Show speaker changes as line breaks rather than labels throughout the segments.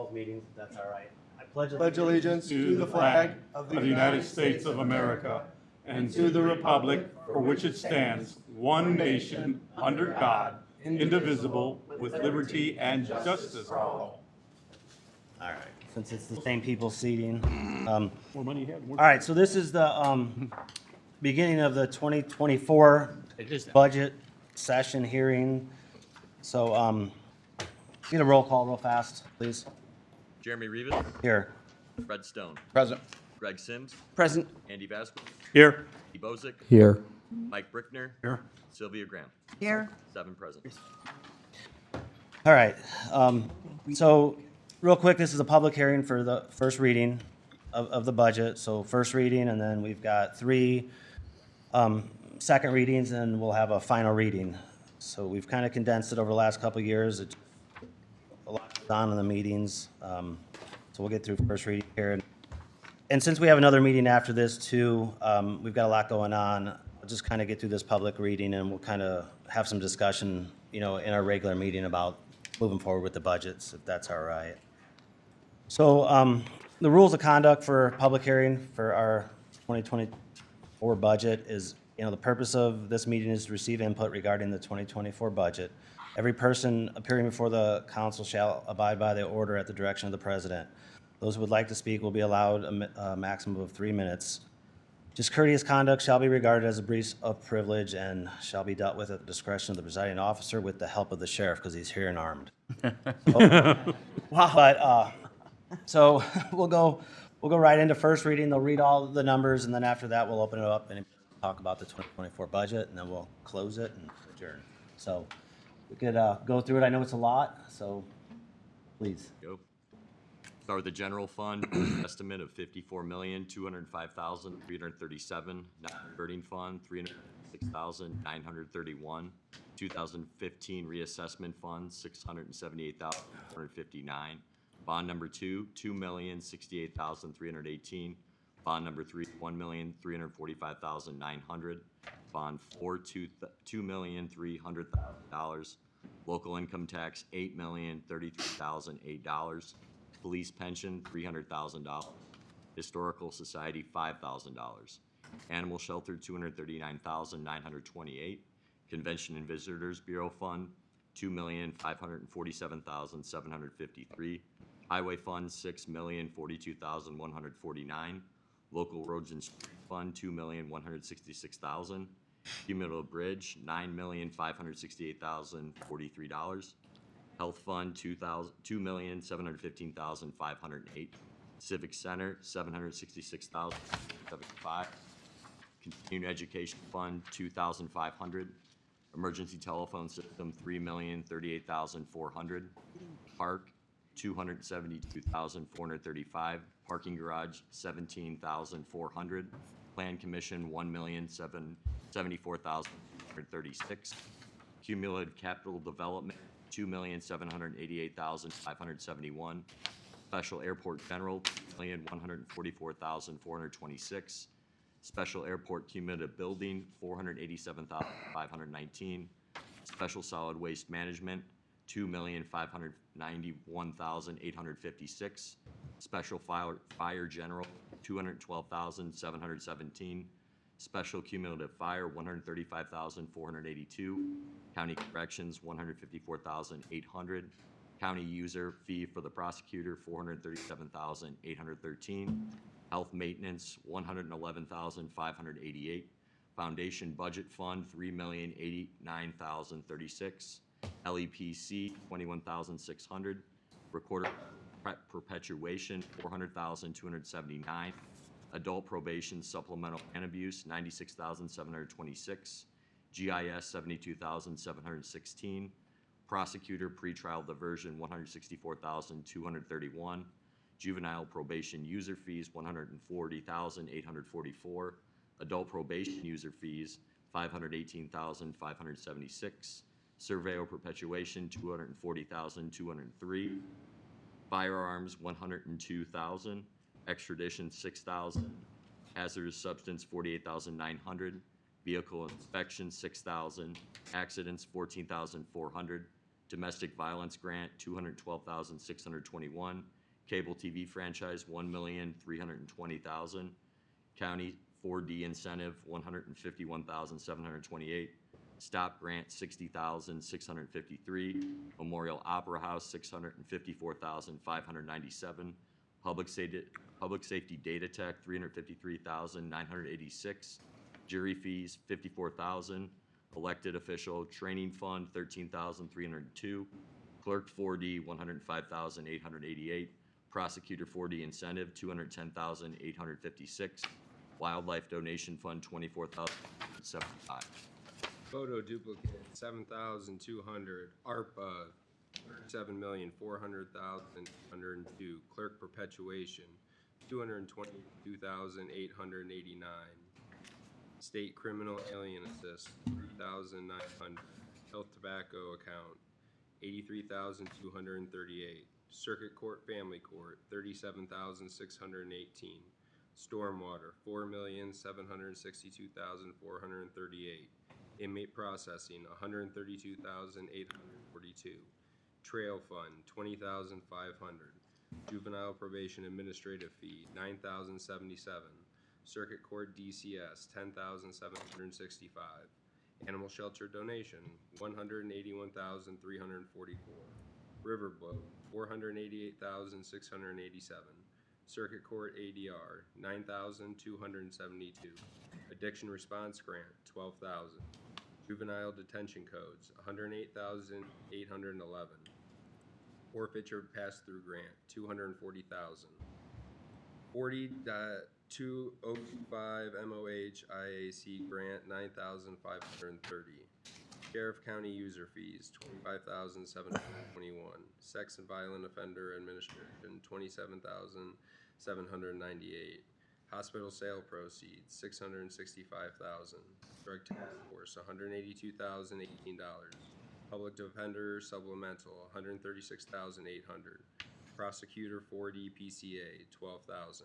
both meetings, if that's all right. I pledge
Pledge allegiance to the flag
of the United States of America and to the republic for which it stands, one nation, under God, indivisible, with liberty and justice for all.
All right, since it's the same people seating.
More money you have,
All right, so this is the beginning of the 2024 budget session hearing. So get a roll call real fast, please.
Jeremy Rivas,
Here.
Fred Stone,
Present.
Greg Sims,
Present.
Andy Vasquez,
Here.
Steve Bozick,
Here.
Mike Brickner,
Here.
Sylvia Graham.
Here.
7 present.
All right, so real quick, this is a public hearing for the first reading of the budget. So first reading, and then we've got 3 second readings, and we'll have a final reading. So we've kind of condensed it over the last couple of years. It's a lot goes on in the meetings. So we'll get through first reading here. And since we have another meeting after this too, we've got a lot going on. I'll just kind of get through this public reading, and we'll kind of have some discussion, in our regular meeting about moving forward with the budgets, if that's all right. So the rules of conduct for public hearing for our 2024 budget is, the purpose of this meeting is to receive input regarding the 2024 budget. Every person appearing before the council shall abide by the order at the direction of the president. Those who would like to speak will be allowed a maximum of 3 minutes. Discourteous conduct shall be regarded as a breach of privilege and shall be dealt with at the discretion of the presiding officer with the help of the sheriff, because he's here and armed. Wow. But, so we'll go right into first reading. They'll read all the numbers, and then after that, we'll open it up and talk about the 2024 budget, and then we'll close it and adjourn. So we could go through it. I know it's a lot, so please.
Go. Start with the general fund, estimate of $54,205,337. Non-converting fund, $306,931. 2015 reassessment fund, $678,459. Bond number 2, $2,068,318. Bond number 3, $1,345,900. Bond 4, $2,300,000. Local income tax, $8,033,008. Police pension, $300,000. Historical Society, $5,000. Animal shelter, $239,928. Convention and Visitors Bureau Fund, $2,547,753. Highway Fund, $6,042,149. Local Roads and Street Fund, $2,166,000. Cumulative Bridge, $9,568,043. Health Fund, $2,715,508. Civic Center, $766,075. Continuing Education Fund, $2,500. Emergency Telephone System, $3,038,400. Park, $272,435. Parking Garage, $17,400. Plan Commission, $1,074,436. Cumulative Capital Development, $2,788,571. Special Airport General, $1,144,426. Special Airport Cumulative Building, $487,519. Special Solid Waste Management, $2,591,856. Special Fire General, $212,717. Special Cumulative Fire, $135,482. County Corrections, $154,800. County User Fee for the Prosecutor, $437,813. Health Maintenance, $111,588. Foundation Budget Fund, $3,089,036. LEPC, $21,600. Recorder Perpetuation, $400,279. Adult Probation Supplemental and Abuse, $96,726. GIS, $72,716. Prosecutor Pretrial Diversion, $164,231. Juvenile Probation User Fees, $140,844. Adult Probation User Fees, $518,576. Surveyor Perpetuation, $240,203. Firearms, $102,000. Extradition, $6,000. Hazardous Substance, $48,900. Vehicle Inspection, $6,000. Accidents, $14,400. Domestic Violence Grant, $212,621. Cable TV Franchise, $1,320,000. County 4D Incentive, $151,728. Stop Grant, $60,653. Memorial Opera House, $654,597. Public Safety Data Tech, $353,986. Jury fees, $54,000. Elected Official Training Fund, $13,302. Clerk 4D, $105,888. Prosecutor 4D Incentive, $210,856. Wildlife Donation Fund, $24,075.
Photo duplicate, 7,200. ARPA, 37,400,102. Clerk perpetuation, 222,889. State criminal alien assist, 3,900. Health tobacco account, 83,238. Circuit Court Family Court, 37,618. Stormwater, 4,762,438. Inmate processing, 132,842. Trail fund, 20,500. Juvenile probation administrative fee, 9,077. Circuit Court DCS, 10,765. Animal shelter donation, 181,344. Riverboat, 488,687. Circuit Court ADR, 9,272. Addiction response grant, 12,000. Juvenile detention codes, 108,811. Forfeiture pass-through grant, 240,000. 40.2025 MOH IAC grant, 9,530. Sheriff County user fees, 25,721. Sex and violent offender administration, 27,798. Hospital sale proceeds, 665,000. Drug task force, $182,018. Public defender supplemental, $136,800. Prosecutor 4D PCA, $12,000.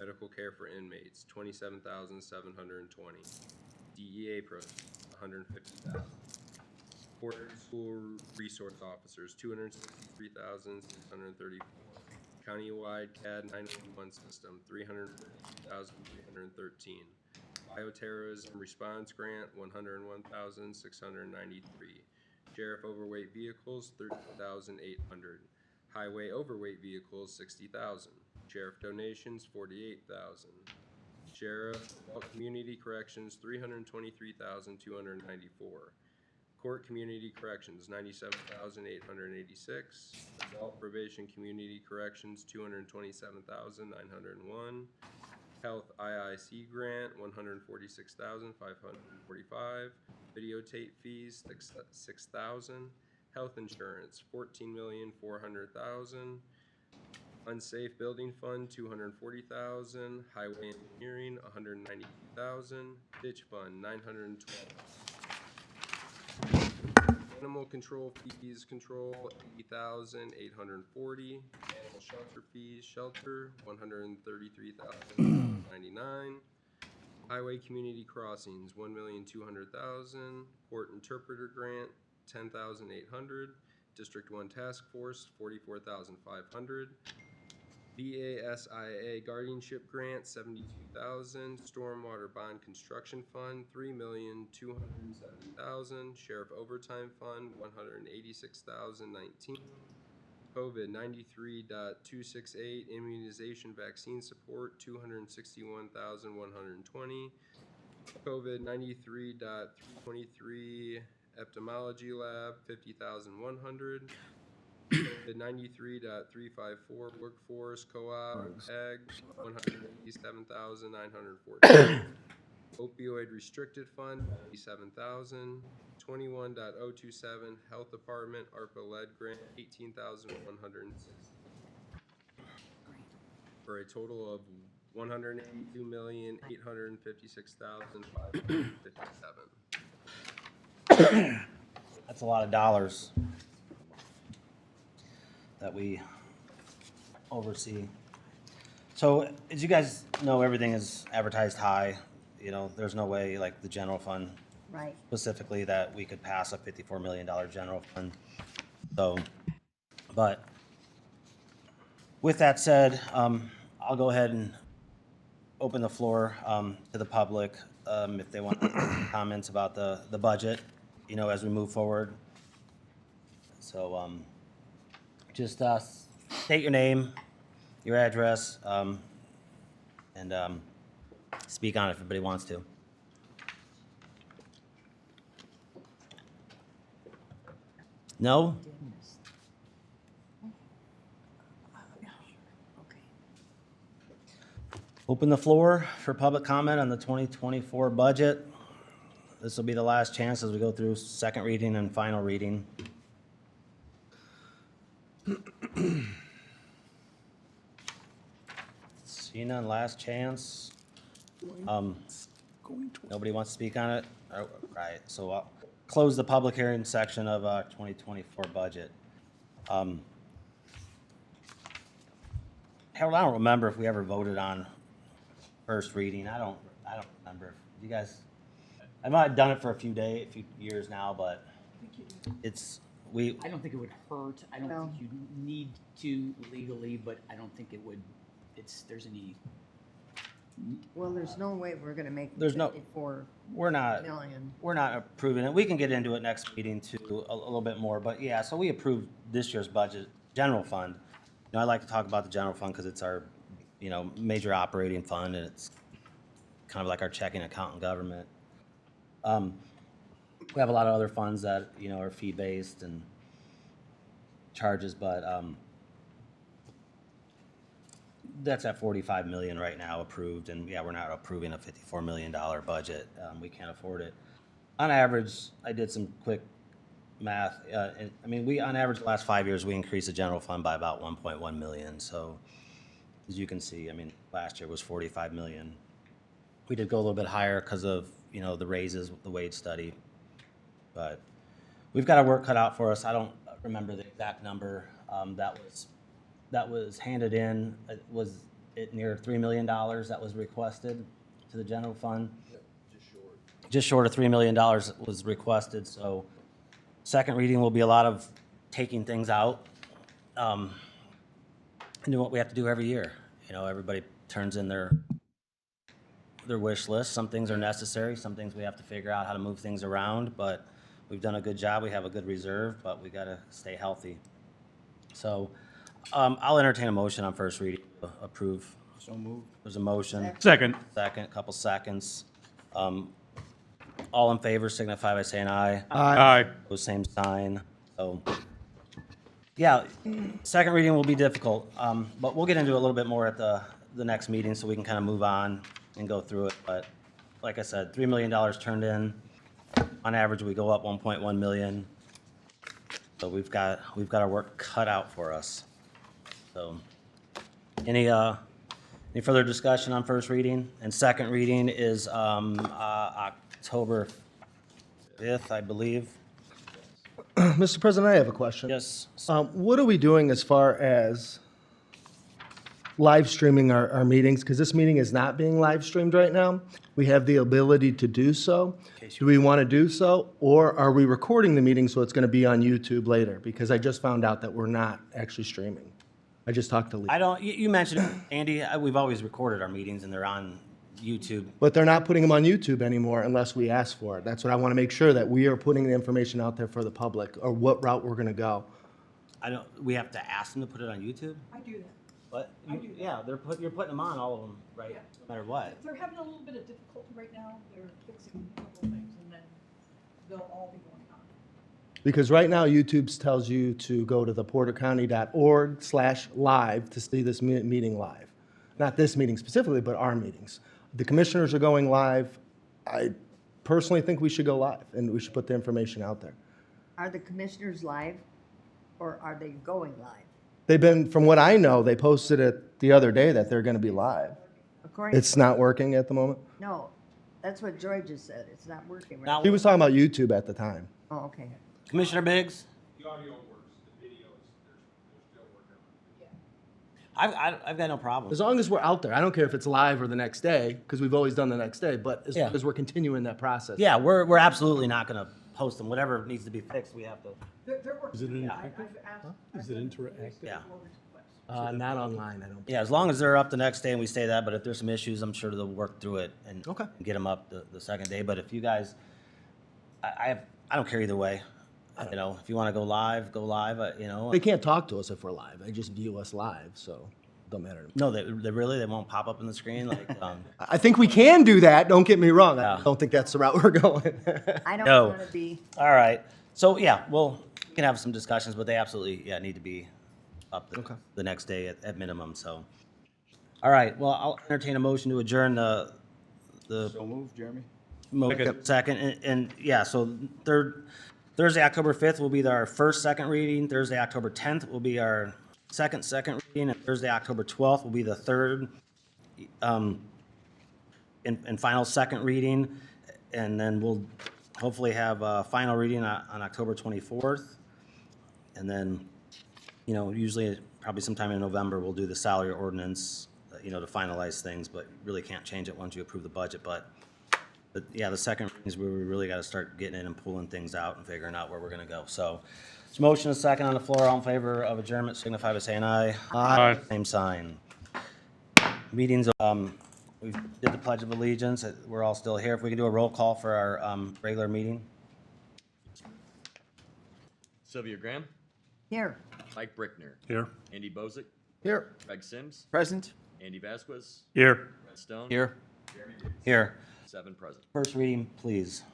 Medical care for inmates, $27,720. DEA proceeds, $150,000. Porter School Resource Officers, $263,634. Countywide CAD 911 system, $350,313. Bioterrorism Response Grant, $101,693. Sheriff Overweight Vehicles, $13,800. Highway Overweight Vehicles, $60,000. Sheriff Donations, $48,000. Sheriff Adult Community Corrections, $323,294. Court Community Corrections, $97,886. Adult Probation Community Corrections, $227,901. Health IIC Grant, $146,545. Videotape fees, $6,000. Health Insurance, $14,400,000. Unsafe Building Fund, $240,000. Highway Engineering, $192,000. Ditch Fund, $912,000. Animal control fees, control, $80,840. Animal shelter fees, shelter, $133,099. Highway community crossings, $1,200,000. Court interpreter grant, $10,800. District 1 task force, $44,500. BASIA guardianship grant, $72,000. Stormwater bond construction fund, $3,270,000. Sheriff overtime fund, $186,019. COVID 93.268 immunization vaccine support, $261,120. COVID 93.323 Epidemiology Lab, $50,100. COVID 93.354 Workforce Co-op Ag, $187,914. Opioid Restricted Fund, $87,000. 21.027 Health Department ARPA lead grant, $18,160. For a total of $182,856,557.
That's a lot of dollars that we oversee. So, as you guys know, everything is advertised high. You know, there's no way, like the general fund
Right.
specifically, that we could pass a $54 million general fund. So, but with that said, I'll go ahead and open the floor to the public if they want comments about the budget, as we move forward. So just state your name, your address, and speak on it if everybody wants to. No? Open the floor for public comment on the 2024 budget. This will be the last chance as we go through second reading and final reading. Seeing none, last chance. Nobody wants to speak on it? All right, so I'll close the public hearing section of 2024 budget. Harold, I don't remember if we ever voted on first reading. I don't remember. You guys, I might have done it for a few years now, but
I don't think it would hurt. I don't think you need to legally, but I don't think it would, there's any,
Well, there's no way we're gonna make
There's no-
54
we're not
million.
approving it. We can get into it next meeting too, a little bit more, but yeah, so we approved this year's budget, general fund. I like to talk about the general fund because it's our, major operating fund, and it's kind of like our checking account in government. We have a lot of other funds that, are fee-based and charges, but, that's at 45 million right now approved, and yeah, we're not approving a $54 million budget. We can't afford it. On average, I did some quick math, and I mean, on average, the last 5 years, we increased the general fund by about 1.1 million. So as you can see, I mean, last year was 45 million. We did go a little bit higher because of, the raises, the wage study. But we've got our work cut out for us. I don't remember the exact number that was handed in. Was it near $3 million that was requested to the general fund? Just short of $3 million was requested, so second reading will be a lot of taking things out, and doing what we have to do every year. Everybody turns in their wish list. Some things are necessary, some things we have to figure out how to move things around, but we've done a good job. We have a good reserve, but we gotta stay healthy. So, I'll entertain a motion on first reading, to approve. So moved. There's a motion.
Second.
Second, couple seconds. All in favor signify by saying aye.
Aye.
Pose same sign. So, yeah, second reading will be difficult, but we'll get into it a little bit more at the next meeting so we can kind of move on and go through it. But like I said, $3 million turned in. On average, we go up 1.1 million. So we've got our work cut out for us. So, any further discussion on first reading? And second reading is October 5th, I believe.
Mr. President, I have a question.
Yes.
What are we doing as far as live streaming our meetings? Because this meeting is not being live streamed right now. We have the ability to do so. Do we want to do so? Or are we recording the meeting so it's going to be on YouTube later? Because I just found out that we're not actually streaming. I just talked to Lee.
You mentioned it, Andy, we've always recorded our meetings and they're on YouTube.
But they're not putting them on YouTube anymore unless we ask for it. That's what I want to make sure, that we are putting the information out there for the public, or what route we're going to go.
We have to ask them to put it on YouTube?
I do that.
But, yeah, you're putting them on, all of them, right?
Yeah.
No matter what.
They're having a little bit of difficulty right now. They're fixing a couple of things and then they'll all be going on.
Because right now, YouTube tells you to go to theportercounty.org/live to see this meeting live. Not this meeting specifically, but our meetings. The commissioners are going live. I personally think we should go live, and we should put the information out there.
Are the commissioners live or are they going live?
They've been, from what I know, they posted it the other day that they're going to be live.
According,
It's not working at the moment.
no, that's what Joy just said. It's not working, right?
Now,
He was talking about YouTube at the time.
Oh, okay.
Commissioner Biggs?
The audio works, the videos, they're still working on it.
I've got no problem.
As long as we're out there. I don't care if it's live or the next day, because we've always done the next day, but as
Yeah.
long as we're continuing that process.
Yeah, we're absolutely not gonna post them, whatever needs to be fixed, we have to,
There were.
Is it
yeah,
interactive?
I've asked-
Is it
I've
interactive?
raised
Yeah.
more requests.
Not online, I don't.
yeah, as long as they're up the next day and we say that, but if there's some issues, I'm sure they'll work through it and
Okay.
get them up the second day. But if you guys, I don't care either way. You know, if you want to go live, you know.
They can't talk to us if we're live. They just view us live, so don't matter to me.
No, they really, they won't pop up on the screen like,
I think we can do that. Don't get me wrong. I
Yeah.
don't think that's the route we're going.
I don't
No.
want to be,
all right. So, yeah, we can have some discussions, but they absolutely, yeah, need to be up the next day at minimum, so. All right, well, I'll entertain a motion to adjourn the. So moved, Jeremy. Second, and yeah, so Thursday, October 5th will be our first, second reading. Thursday, October 10th will be our second reading, and Thursday, October 12th will be the third and final second reading. And then we'll hopefully have a final reading on October 24th. And then, you know, usually probably sometime in November, we'll do the salary ordinance, you know, to finalize things, but really can't change it once you approve the budget. But yeah, the second reading is where we really got to start getting in and pulling things out and figuring out where we're going to go. So, there's a motion and a second on the floor. All in favor of adjournment signify by saying aye.
Aye.
Same sign. Meetings, we did the Pledge of Allegiance. We're all still here. If we can do a roll call for our regular meeting.
Sylvia Graham,
here.
Mike Brickner,
Here.
Andy Bozick,
Here.
Craig Sims,
Present.
Andy Vasquez,
Here.
Brett Stone.
Here.
Jeremy Booth,
Here.
7 present.
First reading, please.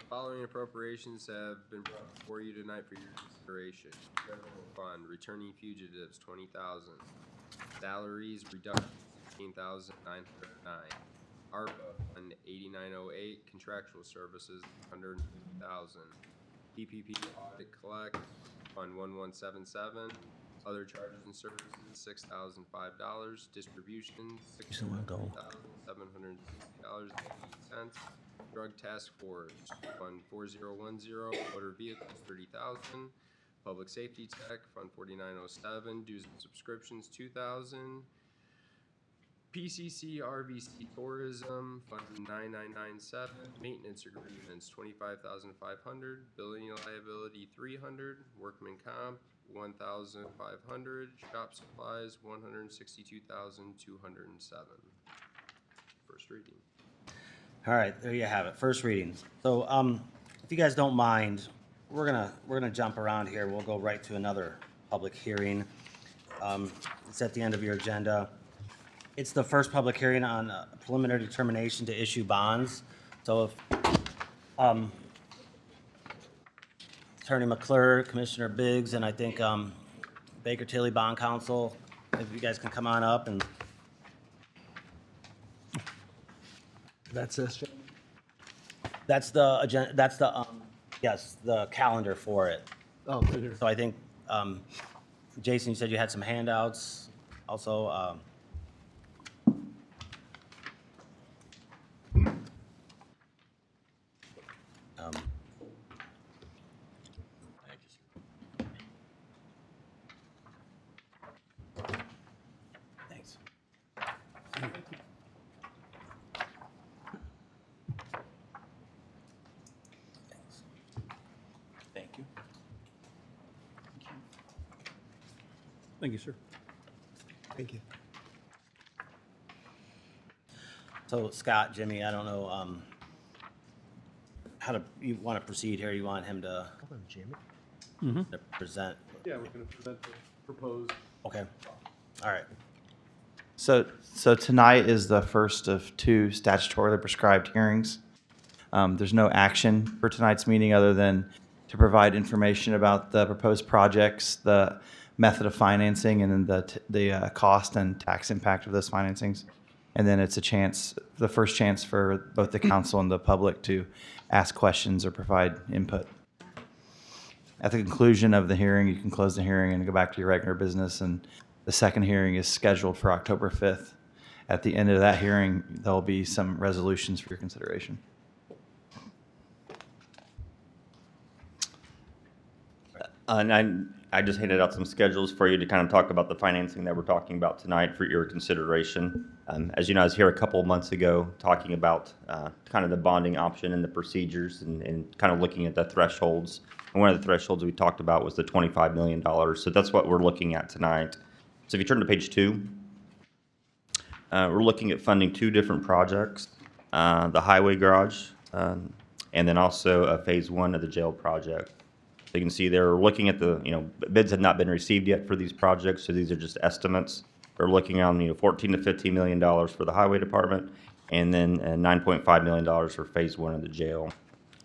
Following appropriations have been brought before you tonight for your consideration. General Fund, returning fugitives, 20,000. Salaries, reduction, 16,909. ARPA Fund, 8908. Contractual services, 150,000. PPP audit collect, Fund 1177. Other charges and services, $6,005. Distributions, $6,760.80. Drug Task Force, Fund 4010. Motor Vehicles, 30,000. Public Safety Tech, Fund 4907. Dues and subscriptions, 2,000. PCC RVC Tourism, Fund 9997. Maintenance agreements, 25,500. Billing liability, 300. Workman Comp, 1,500. Shop supplies, 162,207. First reading.
All right, there you have it, first reading. So, if you guys don't mind, we're gonna jump around here. We'll go right to another public hearing. It's at the end of your agenda. It's the first public hearing on preliminary determination to issue bonds. So if, Attorney McClure, Commissioner Biggs, and I think, Baker Tilly Bond Counsel, if you guys can come on up and.
That's this.
That's the agenda, that's the, yes, the calendar for it.
Oh, right here.
So I think, Jason, you said you had some handouts also.
Thank you, sir.
Thanks.
Thank you.
Thank you, sir.
Thank you.
So Scott, Jimmy, I don't know, you want to proceed here? You want him to to present?
Yeah, we're going to present the proposed.
Okay, all right.
So tonight is the first of 2 statutorily prescribed hearings. There's no action for tonight's meeting other than to provide information about the proposed projects, the method of financing, and then the cost and tax impact of those financings. And then it's the first chance for both the council and the public to ask questions or provide input. At the conclusion of the hearing, you can close the hearing and go back to your regular business. And the second hearing is scheduled for October 5th. At the end of that hearing, there'll be some resolutions for your consideration.
And I just handed out some schedules for you to kind of talk about the financing that we're talking about tonight for your consideration. As you know, I was here a couple of months ago talking about kind of the bonding option and the procedures and kind of looking at the thresholds. And one of the thresholds we talked about was the $25 million. So that's what we're looking at tonight. So if you turn to page 2, we're looking at funding 2 different projects, the highway garage and then also phase 1 of the jail project. So you can see they're looking at the, bids have not been received yet for these projects, so these are just estimates. We're looking on, $14 to $15 million for the highway department, and then $9.5 million for phase 1 of the jail.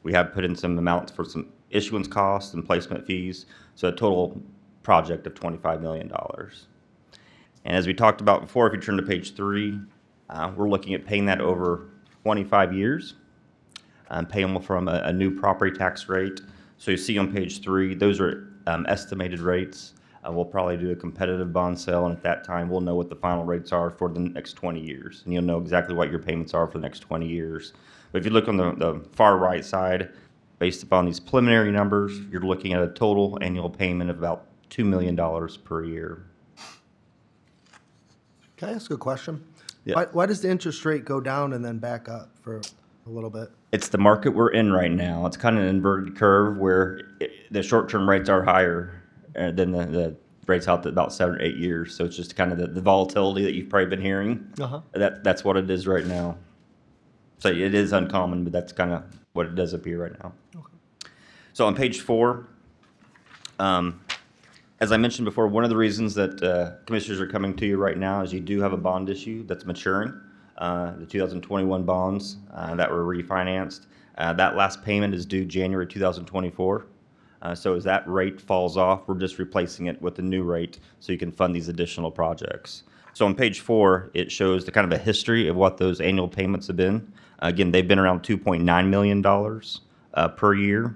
We have put in some amounts for some issuance costs and placement fees, so a total project of $25 million. And as we talked about before, if you turn to page 3, we're looking at paying that over 25 years, payable from a new property tax rate. So you see on page 3, those are estimated rates. We'll probably do a competitive bond sale, and at that time, we'll know what the final rates are for the next 20 years. And you'll know exactly what your payments are for the next 20 years. But if you look on the far right side, based upon these preliminary numbers, you're looking at a total annual payment of about $2 million per year.
Can I ask a question?
Yeah.
Why does the interest rate go down and then back up for a little bit?
It's the market we're in right now. It's kind of an inverted curve where the short-term rates are higher than the rates out to about 7 or 8 years. So it's just kind of the volatility that you've probably been hearing.
Uh-huh.
That's what it is right now. So it is uncommon, but that's kind of what it does appear right now. Okay. So on page 4, as I mentioned before, one of the reasons that commissioners are coming to you right now is you do have a bond issue that's maturing. The 2021 bonds that were refinanced. That last payment is due January 2024. So as that rate falls off, we're just replacing it with a new rate so you can fund these additional projects. So on page 4, it shows the kind of a history of what those annual payments have been. Again, they've been around $2.9 million per year.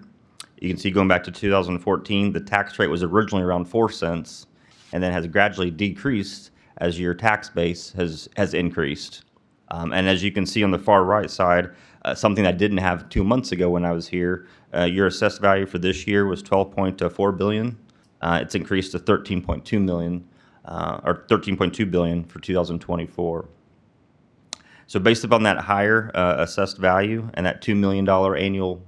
You can see going back to 2014, the tax rate was originally around 4 cents and then has gradually decreased as your tax base has increased. And as you can see on the far right side, something I didn't have 2 months ago when I was here, your assessed value for this year was $12.4 billion. It's increased to $13.2 million, or $13.2 billion for 2024. So based upon that higher assessed value and that $2 million annual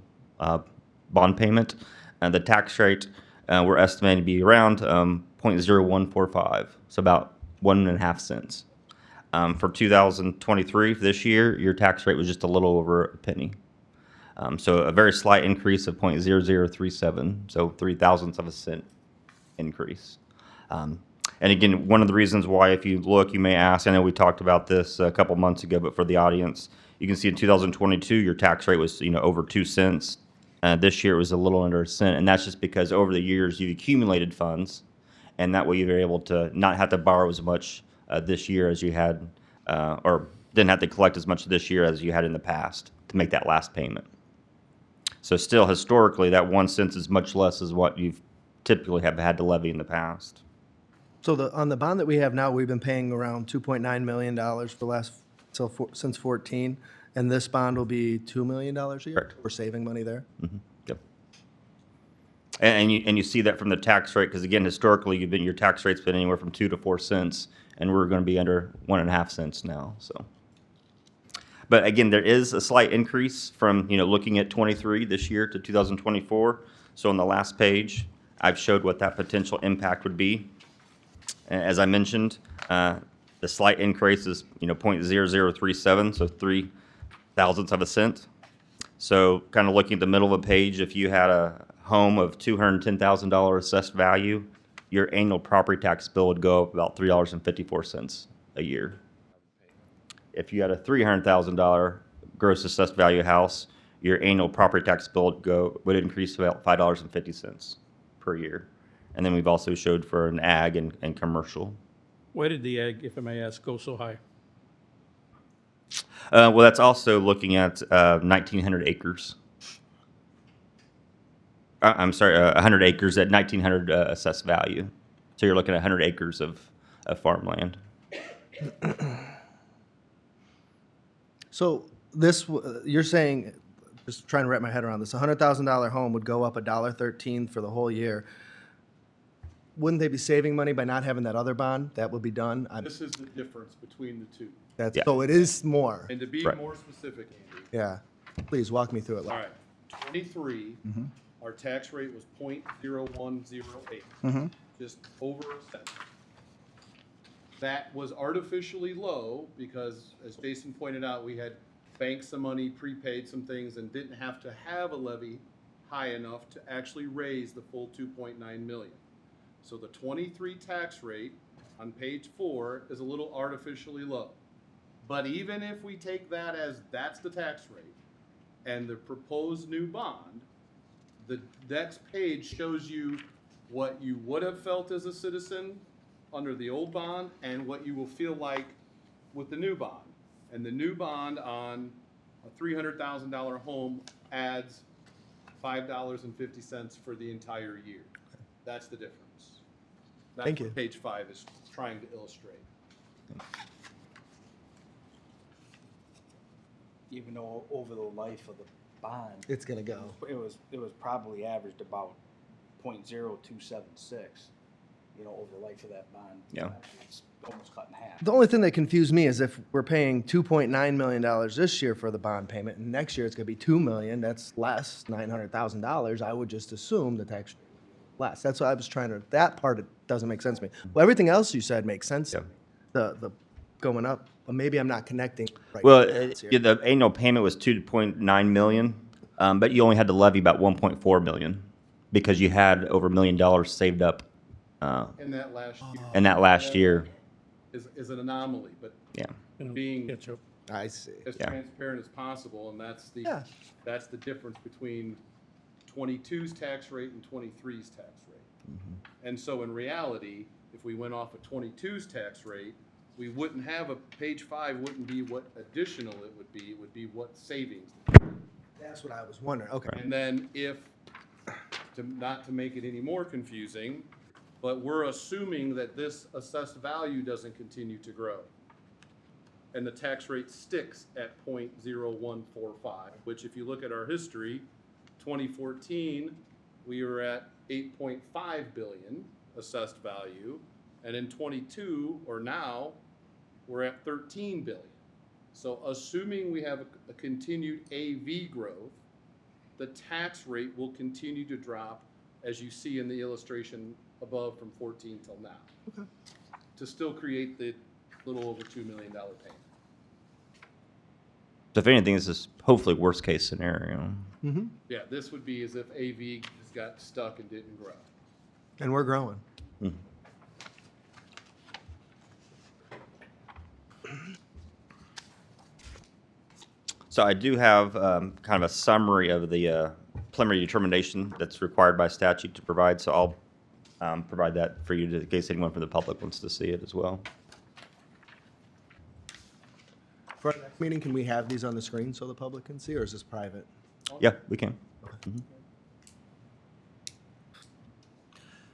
bond payment, the tax rate we're estimating to be around 0.0145, so about 1.5 cents. For 2023, this year, your tax rate was just a little over a penny. So a very slight increase of 0.0037, so 0.003 of a cent increase. And again, one of the reasons why, if you look, you may ask, I know we talked about this a couple months ago, but for the audience, you can see in 2022, your tax rate was over 2 cents. This year, it was a little under a cent, and that's just because over the years, you've accumulated funds, and that way you're able to not have to borrow as much this year as you had, or didn't have to collect as much this year as you had in the past to make that last payment. So still, historically, that 1 cent is much less as what you've typically have had to levy in the past.
So on the bond that we have now, we've been paying around $2.9 million since 14, and this bond will be $2 million a year?
Correct.
We're saving money there?
Mm-hmm. Yep. And you see that from the tax rate, because again, historically, your tax rate's been anywhere from 2 to 4 cents, and we're going to be under 1.5 cents now. So, but again, there is a slight increase from looking at 23 this year to 2024. So on the last page, I've showed what that potential impact would be. As I mentioned, the slight increase is 0.0037, so 0.003 of a cent. So kind of looking at the middle of the page, if you had a home of $210,000 assessed value, your annual property tax bill would go up about $3.54 a year. If you had a $300,000 gross assessed value house, your annual property tax bill would increase to about $5.50 per year. And then we've also showed for an ag and commercial.
Why did the ag, if I may ask, go so high?
Well, that's also looking at 1,900 acres. I'm sorry, 100 acres at 1,900 assessed value. So you're looking at 100 acres of farmland.
So you're saying, just trying to wrap my head around this, $100,000 home would go up $1.13 for the whole year. wouldn't they be saving money by not having that other bond? That would be done?
This is the difference between the two.
That's,
Yeah.
so it is more.
And to be
Right.
more specific, Andy,
Yeah. Please walk me through it.
all right, 23, our tax rate was 0.0108, just over a cent. That was artificially low because, as Jason pointed out, we had banked some money, prepaid some things, and didn't have to have a levy high enough to actually raise the full 2.9 million. So the 23 tax rate on page 4 is a little artificially low. But even if we take that as that's the tax rate and the proposed new bond, the next page shows you what you would have felt as a citizen under the old bond and what you will feel like with the new bond. And the new bond on a $300,000 home adds $5.50 for the entire year. That's the difference.
Thank
That's what
you.
page 5 is trying to illustrate.
Even though over the life of the bond,
It's gonna go.
it was probably averaged about 0.0276, over the life of that bond.
Yeah.
It's almost cut in half.
The only thing that confused me is if we're paying $2.9 million this year for the bond payment, and next year it's gonna be $2 million, that's less, $900,000, I would just assume the tax rate would be less. That's what I was trying to, that part, it doesn't make sense to me. Well, everything else you said makes sense to
Yeah.
me. The going up, but maybe I'm not connecting. Right
Well,
dots here.
the annual payment was 2.9 million, but you only had to levy about 1.4 million because you had over $1 million saved up
In that last year.
in that last year.
Is an anomaly, but
Yeah.
being
I see.
as
Yeah.
transparent as possible, and that's
Yeah.
the difference between 22's tax rate and 23's tax rate. And so in reality, if we went off of 22's tax rate, we wouldn't have page 5 wouldn't be what additional it would be what savings.
That's what I was wondering, okay.
And then not to make it any more confusing, but we're assuming that this assessed value doesn't continue to grow. And the tax rate sticks at 0.0145, which if you look at our history, 2014, we were at 8.5 billion assessed value. And in 22, or now, we're at 13 billion. So assuming we have a continued AV growth, the tax rate will continue to drop, as you see in the illustration above from 14 till now.
Okay.
To still create the little over $2 million payment.
So if anything, this is hopefully worst case scenario.
Yeah, this would be as if AV just got stuck and didn't grow.
And we're growing.
So I do have kind of a summary of the preliminary determination that's required by statute to provide. So I'll provide that for you in case anyone from the public wants to see it as well.
For our next meeting, can we have these on the screen so the public can see, or is this private?
Yeah, we can.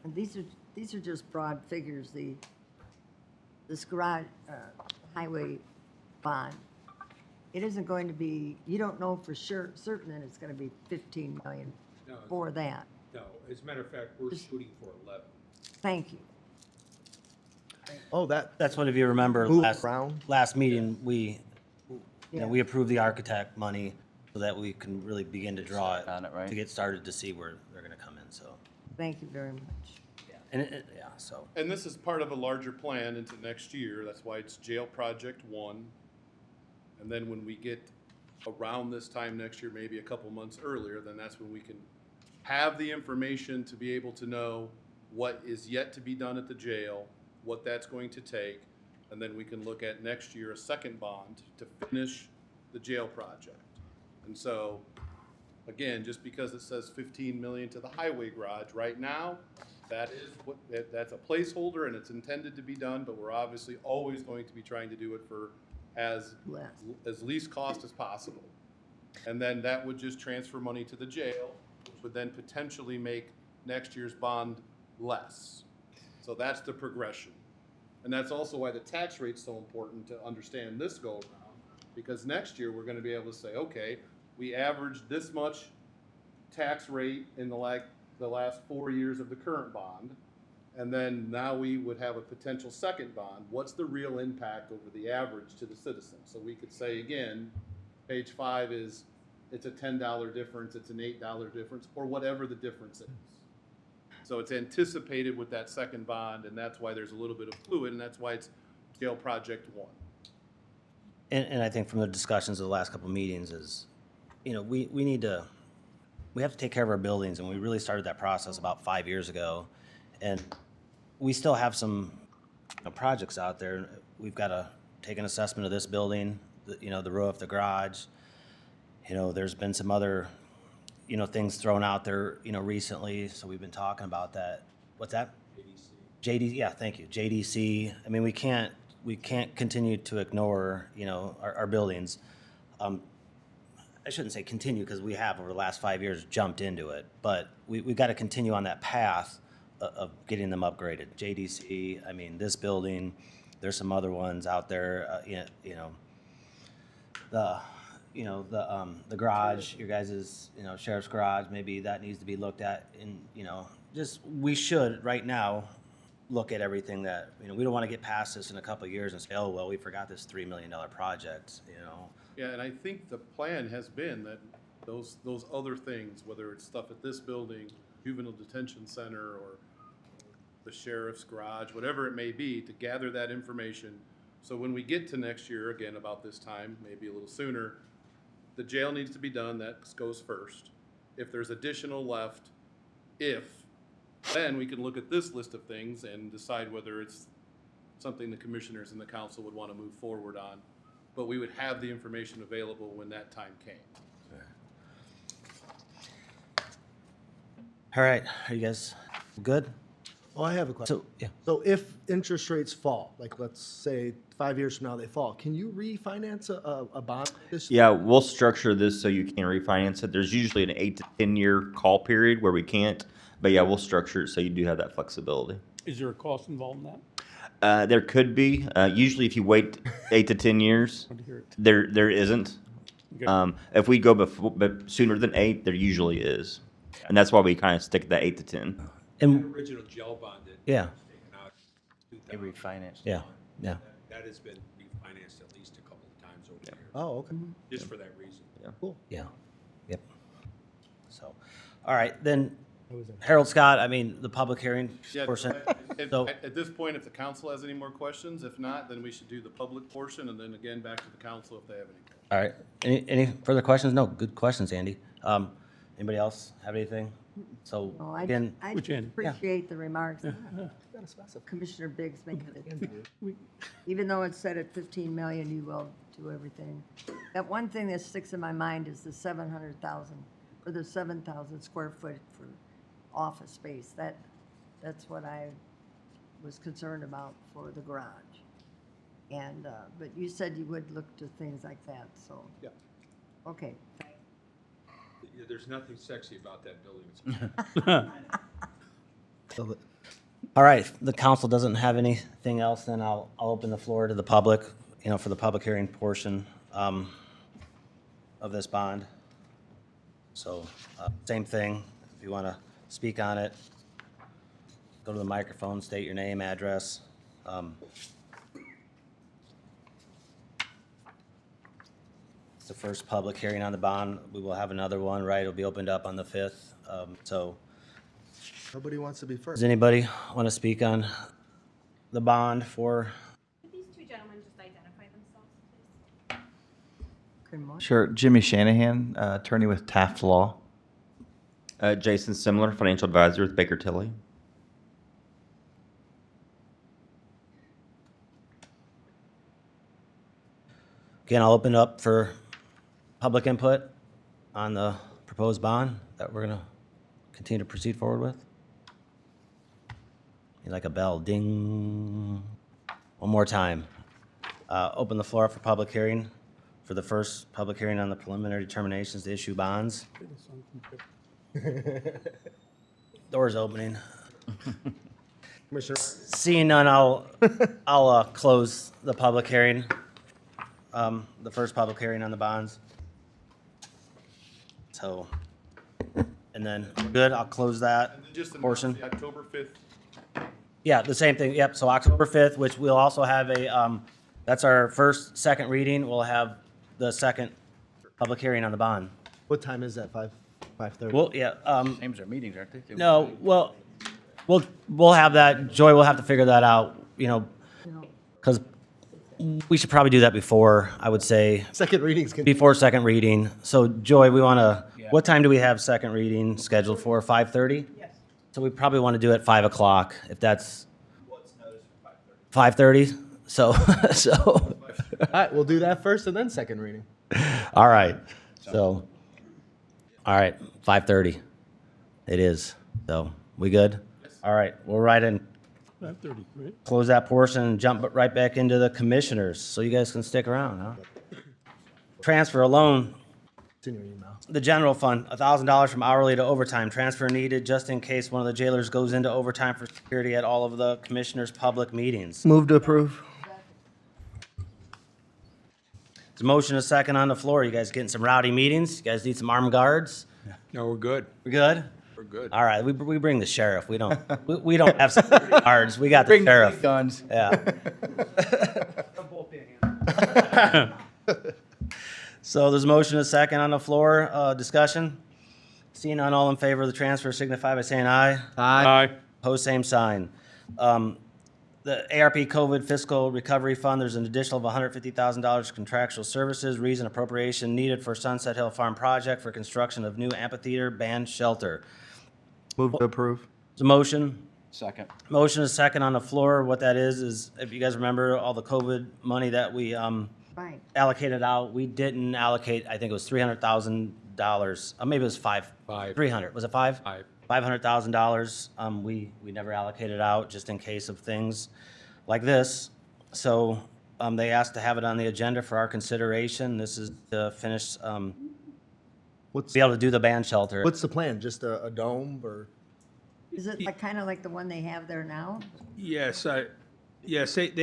And these are just broad figures, this garage, highway bond. It isn't going to be, you don't know for sure, certain that it's gonna be 15 million
No,
for that.
no, as a matter of fact, we're shooting for 11.
Thank you.
Oh,
That's what, if you remember,
Move around.
last meeting, we
Yeah.
we approved the architect money so that we can really begin to draw it.
On it, right?
To get started to see where they're gonna come in, so.
Thank you very much.
And so.
And this is part of a larger plan into next year. That's why it's Jail Project 1. And then when we get around this time next year, maybe a couple months earlier, then that's when we can have the information to be able to know what is yet to be done at the jail, what that's going to take, and then we can look at next year a second bond to finish the jail project. And so, again, just because it says 15 million to the highway garage, right now, that's a placeholder and it's intended to be done, but we're obviously always going to be trying to do it for as least cost as possible. And then that would just transfer money to the jail, which would then potentially make next year's bond less. So that's the progression. And that's also why the tax rate's so important to understand this go around, because next year we're gonna be able to say, okay, we averaged this much tax rate in the last 4 years of the current bond. And then now we would have a potential second bond. What's the real impact over the average to the citizen? So we could say again, page 5 is, it's a $10 difference, it's an $8 difference, or whatever the difference is. So it's anticipated with that second bond, and that's why there's a little bit of fluid, and that's why it's jail project 1.
And I think from the discussions of the last couple of meetings is, you know, we have to take care of our buildings, and we really started that process about 5 years ago. And we still have some projects out there. We've got to take an assessment of this building, the roof, the garage. There's been some other, things thrown out there, recently. So we've been talking about that. What's that? JDC. Yeah, thank you. JDC. I mean, we can't continue to ignore, our buildings. I shouldn't say continue, because we have over the last 5 years jumped into it, but we've got to continue on that path of getting them upgraded. JDC, I mean, this building, there's some other ones out there, the garage, your guys', sheriff's garage, maybe that needs to be looked at, and, we should right now look at everything that, we don't want to get past this in a couple of years and say, oh, well, we forgot this $3 million project,
Yeah, and I think the plan has been that those other things, whether it's stuff at this building, juvenile detention center, or the sheriff's garage, whatever it may be, to gather that information. So when we get to next year, again, about this time, maybe a little sooner, the jail needs to be done, that goes first. If there's additional left, then we can look at this list of things and decide whether it's something the commissioners and the council would want to move forward on. But we would have the information available when that time came.
All right, are you guys good?
Oh, I have a question.
So, yeah.
So if interest rates fall, like let's say 5 years from now they fall, can you refinance a bond?
Yeah, we'll structure this so you can refinance it. There's usually an 8 to 10 year call period where we can't, but yeah, we'll structure it so you do have that flexibility.
Is there a cost involved in that?
There could be. Usually, if you wait 8 to 10 years, there isn't.
Okay.
If we go but sooner than 8, there usually is, and that's why we kind of stick to that 8 to 10.
And,
The original jail bond that
yeah,
was taken out.
They refinanced.
yeah.
That has been refinanced at least a couple of times over the years,
Oh, okay.
just for that reason.
Cool.
Yeah, yep. So, all right, then Harold Scott, I mean, the public hearing
Yeah,
portion.
at
So,
at this point, if the council has any more questions, if not, then we should do the public portion, and then again, back to the council if they have any.
all right, any further questions? No, good questions, Andy. Anybody else have anything? So,
Oh,
again,
I
Which end?
appreciate the remarks Commissioner Biggs making. Even though it's set at 15 million, you will do everything. That one thing that sticks in my mind is the 700,000, or the 7,000 square foot for office space. That's what I was concerned about for the garage. And, but you said you would look to things like that, so.
Yeah.
Okay.
Yeah, there's nothing sexy about that building.
all right, if the council doesn't have anything else, then I'll open the floor to the public, for the public hearing portion of this bond. So, same thing, if you want to speak on it, go to the microphone, state your name, address. It's the first public hearing on the bond. We will have another one, right? It'll be opened up on the 5th. So,
Nobody wants to be first.
does anybody want to speak on the bond for?
Could these two gentlemen just identify themselves, please?
Good morning.
Sure. Jimmy Shanahan, attorney with Taft Law.
Jason Simler, financial advisor with Baker Tilly.
Again, I'll open up for public input on the proposed bond that we're going to continue to proceed forward with. Like a bell, ding. One more time. Open the floor up for public hearing for the first public hearing on the preliminary determinations to issue bonds. Doors opening.
Commissioner,
Seeing none, I'll close the public hearing, the first public hearing on the bonds. So, and then, good, I'll close that
And then just
portion.
the October 5th
Yeah, the same thing, yep, so October 5th, which we'll also have that's our second reading, we'll have the second public hearing on the bond.
What time is that, 5:30?
Well, yeah,
Same as our meetings, aren't they?
no, well, we'll have that, Joy will have to figure that out, because we should probably do that before, I would say,
Second readings can,
before second reading. So Joy, we want to, what time do we have second reading scheduled for, 5:30?
Yes.
So we probably want to do it at 5 o'clock, if that's. 5:30? So,
all right, we'll do that first and then second reading.
all right, so, all right, 5:30. It is, so, we good? All right, we'll write in,
5:30, right?
close that portion and jump right back into the commissioners, so you guys can stick around, huh? Transfer alone,
It's in your email.
the general fund, $1,000 from hourly to overtime, transfer needed just in case one of the jailers goes into overtime for security at all of the commissioners' public meetings.
Move to approve.
There's a motion, a second on the floor. You guys getting some rowdy meetings? You guys need some armed guards?
No, we're good.
We good?
We're good.
All right, we bring the sheriff. We don't, we don't have security guards. We got the sheriff.
Guns.
Yeah. So there's a motion, a second on the floor. Discussion? Seeing none, all in favor of the transfer signify by saying aye.
Aye.
Opposed, same sign. The ARP COVID Fiscal Recovery Fund, there's an additional of $150,000 contractual services, reason appropriation needed for Sunset Hill Farm project for construction of new amphitheater band shelter.
Move to approve.
There's a motion.
Second.
Motion is second on the floor. What that is if you guys remember all the COVID money that we
Right.
allocated out, we didn't allocate, I think it was $300,000. Maybe it was
Five.
300, was it five?
Five.
$500,000. We never allocated out just in case of things like this. So they asked to have it on the agenda for our consideration. This is to finish,
What's,
be able to do the band shelter.
what's the plan? Just a dome or?
Is it like, kind of like the one they have there now?
Yes, they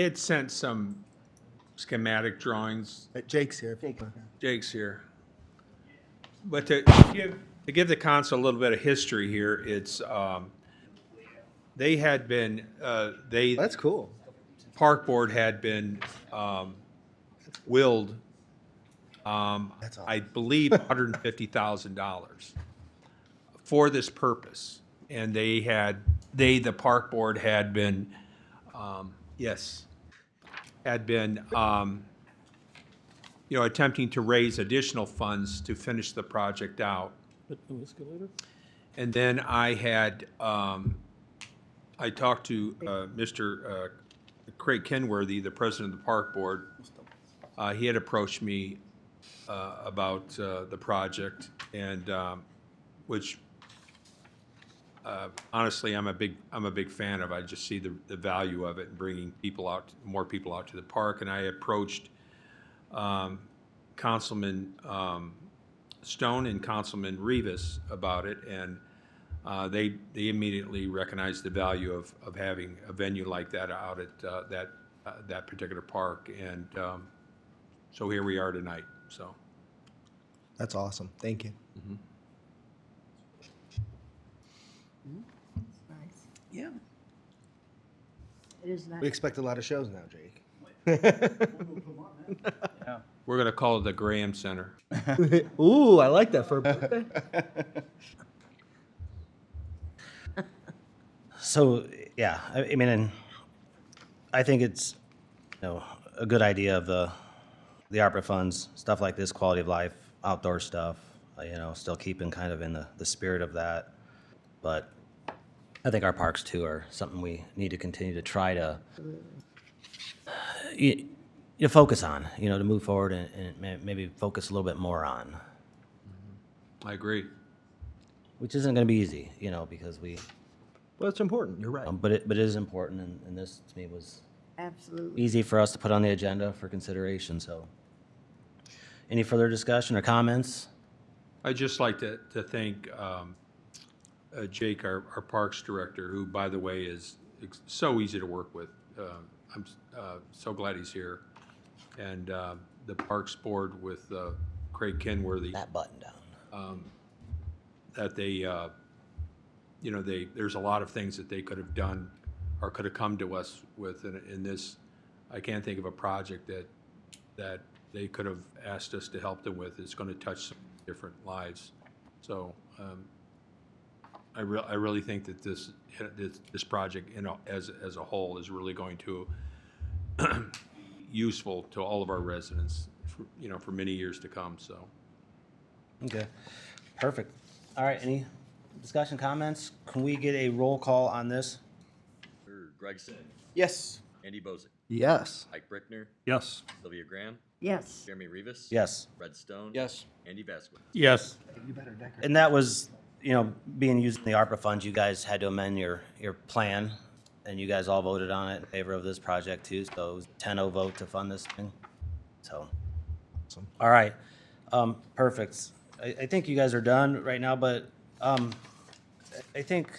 had sent some schematic drawings.
Jake's here.
Jake's here. But to give the council a little bit of history here, it's, they had been,
That's cool.
Park Board had been willed,
That's awesome.
I believe, $150,000 for this purpose. And the Park Board had been, attempting to raise additional funds to finish the project out. And then I had, I talked to Mr. Craig Kenworthy, the president of the Park Board. He had approached me about the project, and which honestly I'm a big fan of. I just see the value of it and bringing more people out to the park. And I approached Councilman Stone and Councilman Rivas about it, and they immediately recognized the value of having a venue like that out at that particular park, and so here we are tonight. So
That's awesome. Thank you.
Nice.
Yeah.
It is nice.
We expect a lot of shows now, Jake.
we're going to call it the Graham Center.
Ooh, I like that for a birthday.
So, yeah, I mean, and I think it's, a good idea of the ARPA funds, stuff like this, quality of life, outdoor stuff, still keeping kind of in the spirit of that. But I think our parks too are something we need to continue to try to focus on, to move forward and maybe focus a little bit more on,
I agree.
which isn't going to be easy, because
Well, it's important. You're right.
but it is important, and this to me was
Absolutely.
easy for us to put on the agenda for consideration, so. Any further discussion or comments?
I'd just like to thank Jake, our Parks Director, who, by the way, is so easy to work with. I'm so glad he's here. And the Parks Board with Craig Kenworthy.
That button down.
That there's a lot of things that they could have done or could have come to us with in this. I can't think of a project that they could have asked us to help them with. It's going to touch some different lives. So I really think that this project, as a whole, is really going to be useful to all of our residents, for many years to come. So.
Okay, perfect. All right, any discussion, comments? Can we get a roll call on this?
Sir Greg Sitt,
Yes.
Andy Bozak,
Yes.
Ike Brickner,
Yes.
Sylvia Graham,
Yes,
Jeremy Rivas.
Yes.
Red Stone.
Yes.
Andy Vasquez.
Yes.
And that was, being used in the ARPA funds, you guys had to amend your plan, and you guys all voted on it in favor of this project too, so it was a 10-0 vote to fund this thing. So, all right, perfect. I think you guys are done right now, but I think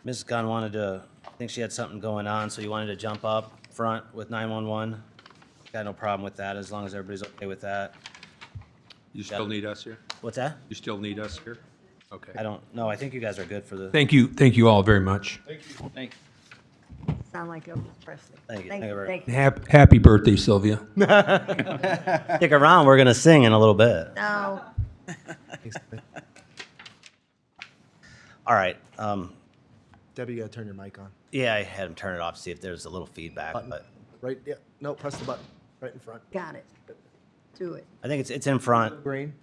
Ms. Gunn I think she had something going on, so you wanted to jump up front with 911. Got no problem with that, as long as everybody's okay with that.
You still need us here?
What's that?
You still need us here? Okay.
I don't know. I think you guys are good for the.
Thank you all very much.
Thank
sound like Elvis Presley.
Thank you. Thank you very
Thank you.
Happy birthday, Sylvia.
Stick around. We're gonna sing in a little bit.
No,
All right.
Debbie, you gotta turn your mic on.
Yeah, I had him turn it off to see if there's a little feedback,
Button.
but
Right, yeah, no, press the button, right in front.
got it. Do it.
I think it's in front.
Green.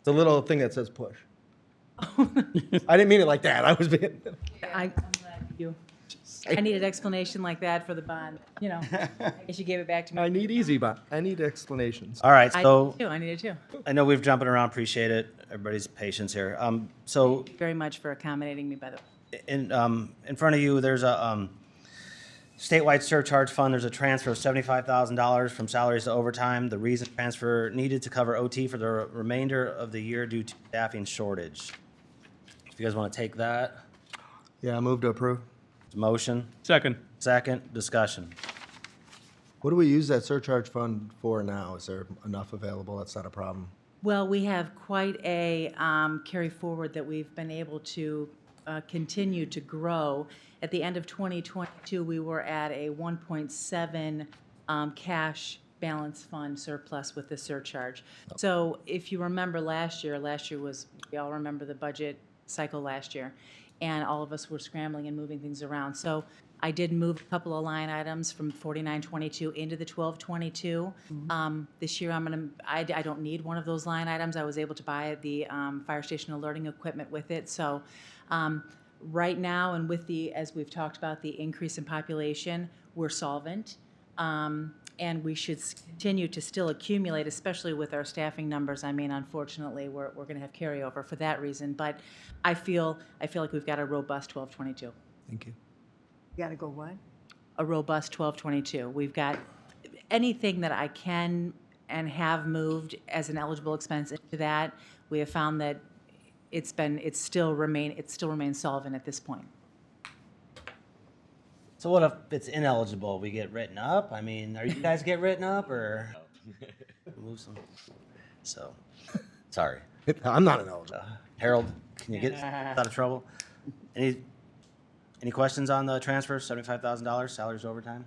The little thing that says push. I didn't mean it like that. I was being.
I'm glad you. I need an explanation like that for the bond, I guess you gave it back to me.
I need easy, but I need explanations.
All right.
I
So
need it too, I need it too.
I know we've jumping around. Appreciate it. Everybody's patience here. So
Very much for accommodating me, by the way.
in front of you, there's a statewide surcharge fund. There's a transfer of $75,000 from salaries to overtime. The reason transfer needed to cover OT for the remainder of the year due to staffing shortage. If you guys want to take that,
Yeah, move to approve.
motion.
Second.
Second, discussion.
What do we use that surcharge fund for now? Is there enough available? That's not a problem.
Well, we have quite a carry forward that we've been able to continue to grow. At the end of 2022, we were at a 1.7 cash balance fund surplus with the surcharge. So if you remember last year was, we all remember the budget cycle last year, and all of us were scrambling and moving things around. So I did move a couple of line items from 4922 into the 1222. This year, I don't need one of those line items. I was able to buy the fire station alerting equipment with it. So right now, and with as we've talked about, the increase in population, we're solvent. And we should continue to still accumulate, especially with our staffing numbers. I mean, unfortunately, we're going to have carryover for that reason. But I feel like we've got a robust 1222.
Thank you.
You gotta go what?
A robust 1222. We've got anything that I can and have moved as an eligible expense into that. We have found that it still remains solvent at this point.
So what if it's ineligible? We get written up? I mean, are you guys get written up or? Move some. So, sorry.
I'm not ineligible.
Harold, can you get us out of trouble? Any questions on the transfer, $75,000, salaries overtime?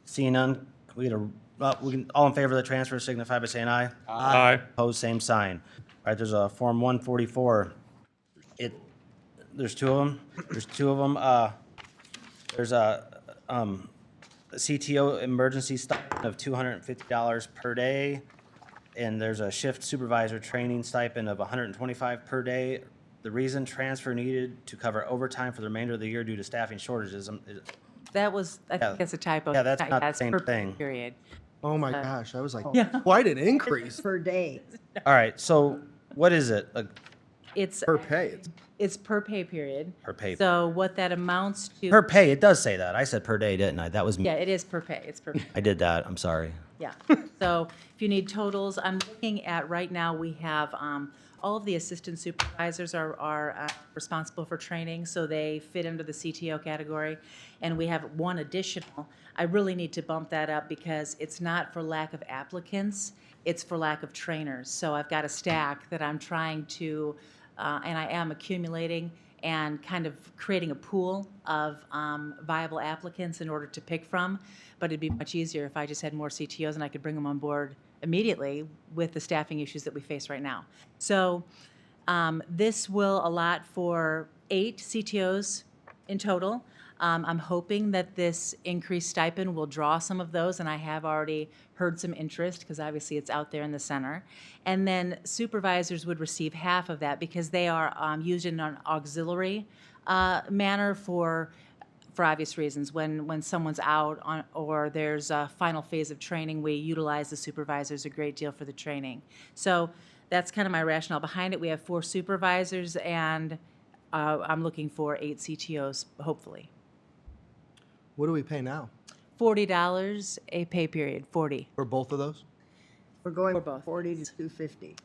Seeing none, we can, all in favor of the transfer signify by saying aye.
Aye.
Opposed, same sign. All right, there's a Form 144. There's two of them. There's a CTO emergency stipend of $250 per day, and there's a shift supervisor training stipend of $125 per day. The reason transfer needed to cover overtime for the remainder of the year due to staffing shortages.
That was, I think that's a typo.
Yeah, that's not the
It's
same
per
thing.
Period.
Oh my gosh, I was like,
Yeah.
quite an increase.
Per day.
All right, so what is it?
It's
Per pay.
It's per pay period.
Per pay.
So what that amounts to.
Per pay, it does say that. I said per day, didn't I? That was me.
Yeah, it is per pay. It's per pay.
I did that. I'm sorry.
Yeah. So if you need totals, I'm looking at right now, we have all of the assistant supervisors are responsible for training, so they fit under the CTO category. And we have one additional. I really need to bump that up because it's not for lack of applicants, it's for lack of trainers. So I've got a stack that I'm trying to, and I am accumulating, and kind of creating a pool of viable applicants in order to pick from. But it'd be much easier if I just had more CTOs and I could bring them on board immediately with the staffing issues that we face right now. So this will allot for 8 CTOs in total. I'm hoping that this increased stipend will draw some of those, and I have already heard some interest because obviously it's out there in the center. And then supervisors would receive half of that because they are used in an auxiliary manner for obvious reasons. When someone's out on, or there's a final phase of training, we utilize the supervisors a great deal for the training. So that's kind of my rationale behind it. We have 4 supervisors, and I'm looking for 8 CTOs, hopefully.
What do we pay now
$40 a pay period, 40.
for both of those?
We're going
For
from
both.
40 to 250.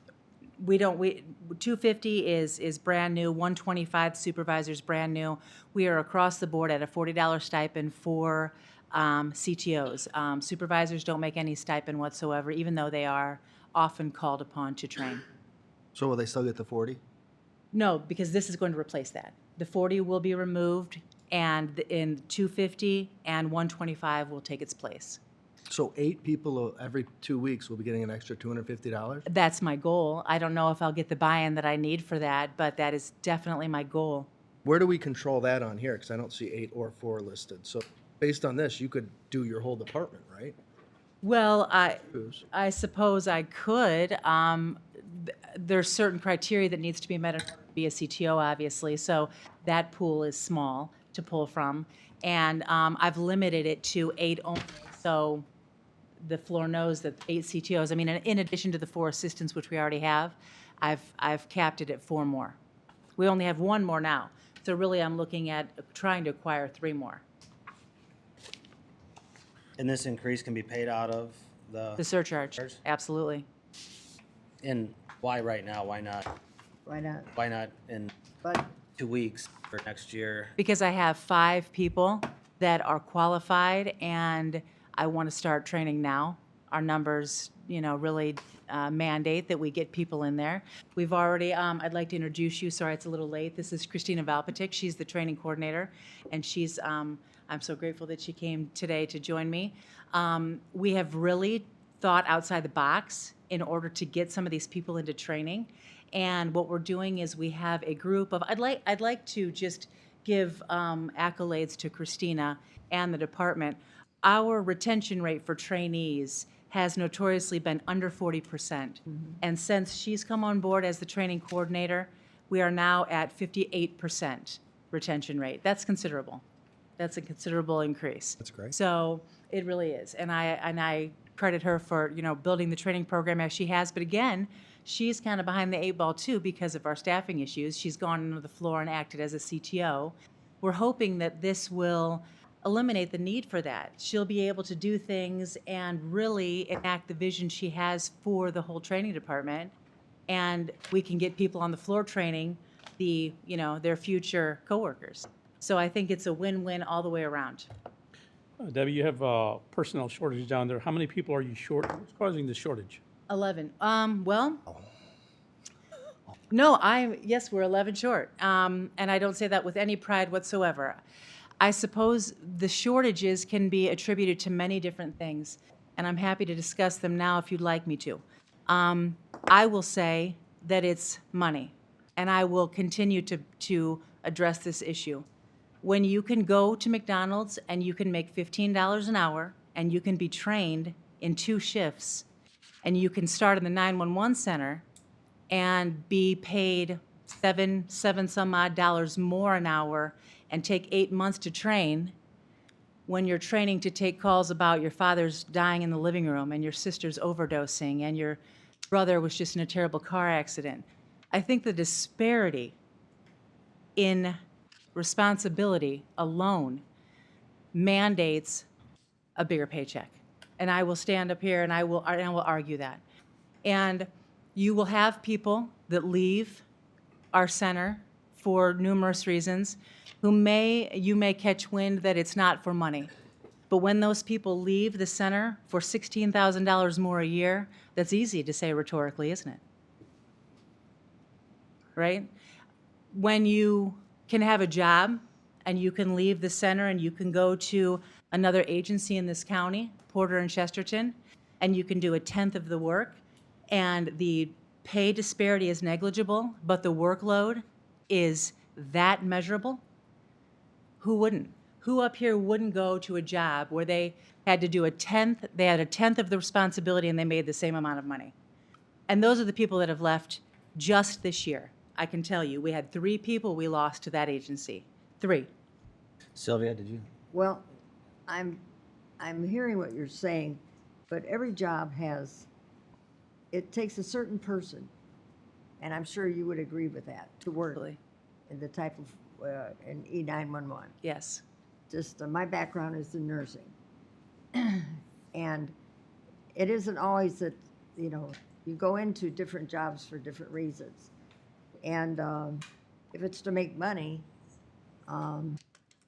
We 250 is brand new, 125 supervisors brand new. We are across the board at a $40 stipend for CTOs. Supervisors don't make any stipend whatsoever, even though they are often called upon to train.
So will they still get the 40?
No, because this is going to replace that. The 40 will be removed, and in 250 and 125 will take its place.
So 8 people every 2 weeks will be getting an extra $250?
That's my goal. I don't know if I'll get the buy-in that I need for that, but that is definitely my goal.
Where do we control that on here? Because I don't see 8 or 4 listed. So based on this, you could do your whole department, right?
Well,
Who's-
I suppose I could. There's certain criteria that needs to be met in order to be a CTO, obviously, so that pool is small to pull from. And I've limited it to 8 only, so the floor knows that 8 CTOs. I mean, in addition to the 4 assistants, which we already have, I've capped it at 4 more. We only have 1 more now, so really I'm looking at trying to acquire 3 more.
And this increase can be paid out of
The surcharge, absolutely.
And why right now? Why not?
Why not?
Why not in
But
2 weeks for next year?
Because I have 5 people that are qualified, and I want to start training now. Our numbers, really mandate that we get people in there. We've already, I'd like to introduce you, sorry it's a little late. This is Christina Valpatik. She's the training coordinator, and she's, I'm so grateful that she came today to join me. We have really thought outside the box in order to get some of these people into training. And what we're doing is we have a group of, I'd like to just give accolades to Christina and the department. Our retention rate for trainees has notoriously been under 40%. And since she's come on board as the training coordinator, we are now at 58% retention rate. That's considerable. That's a considerable increase.
That's great.
So it really is. And I credit her for, building the training program as she has. But again, she's kind of behind the 8 ball too because of our staffing issues. She's gone into the floor and acted as a CTO. We're hoping that this will eliminate the need for that. She'll be able to do things and really enact the vision she has for the whole training department. And we can get people on the floor training their future coworkers. So I think it's a win-win all the way around.
Debbie, you have personnel shortage down there. How many people are you short? What's causing the shortage?
11. Well, no, yes, we're 11 short. And I don't say that with any pride whatsoever. I suppose the shortages can be attributed to many different things, and I'm happy to discuss them now if you'd like me to. I will say that it's money, and I will continue to address this issue. When you can go to McDonald's and you can make $15 an hour, and you can be trained in 2 shifts, and you can start in the 911 center and be paid seven some odd dollars more an hour and take 8 months to train, when you're training to take calls about your father's dying in the living room and your sister's overdosing and your brother was just in a terrible car accident. I think the disparity in responsibility alone mandates a bigger paycheck. And I will stand up here and I will argue that. And you will have people that leave our center for numerous reasons you may catch wind that it's not for money. But when those people leave the center for $16,000 more a year, that's easy to say rhetorically, isn't it? Right? When you can have a job and you can leave the center and you can go to another agency in this county, Porter and Chesterton, and you can do a tenth of the work, and the pay disparity is negligible, but the workload is that measurable, who wouldn't? Who up here wouldn't go to a job where they had to do a tenth of the responsibility and they made the same amount of money? And those are the people that have left just this year. I can tell you, we had 3 people we lost to that agency. 3.
Sylvia, did you?
Well, I'm hearing what you're saying, but every job it takes a certain person, and I'm sure you would agree with that, to work
Absolutely.
in the type of, in E911.
Yes.
Just, my background is in nursing. And it isn't always that, you know, you go into different jobs for different reasons. And if it's to make money,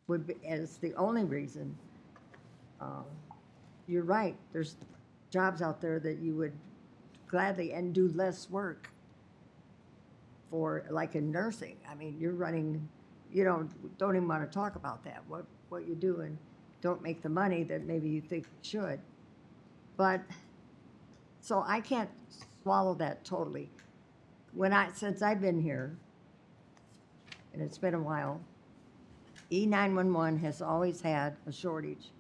would be, as the only reason, you're right, there's jobs out there that you would gladly and do less work for, like in nursing. I mean, you're running, you don't even want to talk about that, what you do, and don't make the money that maybe you think you should. But, so I can't swallow that totally. Since I've been here, and it's been a while, E911 has always had a shortage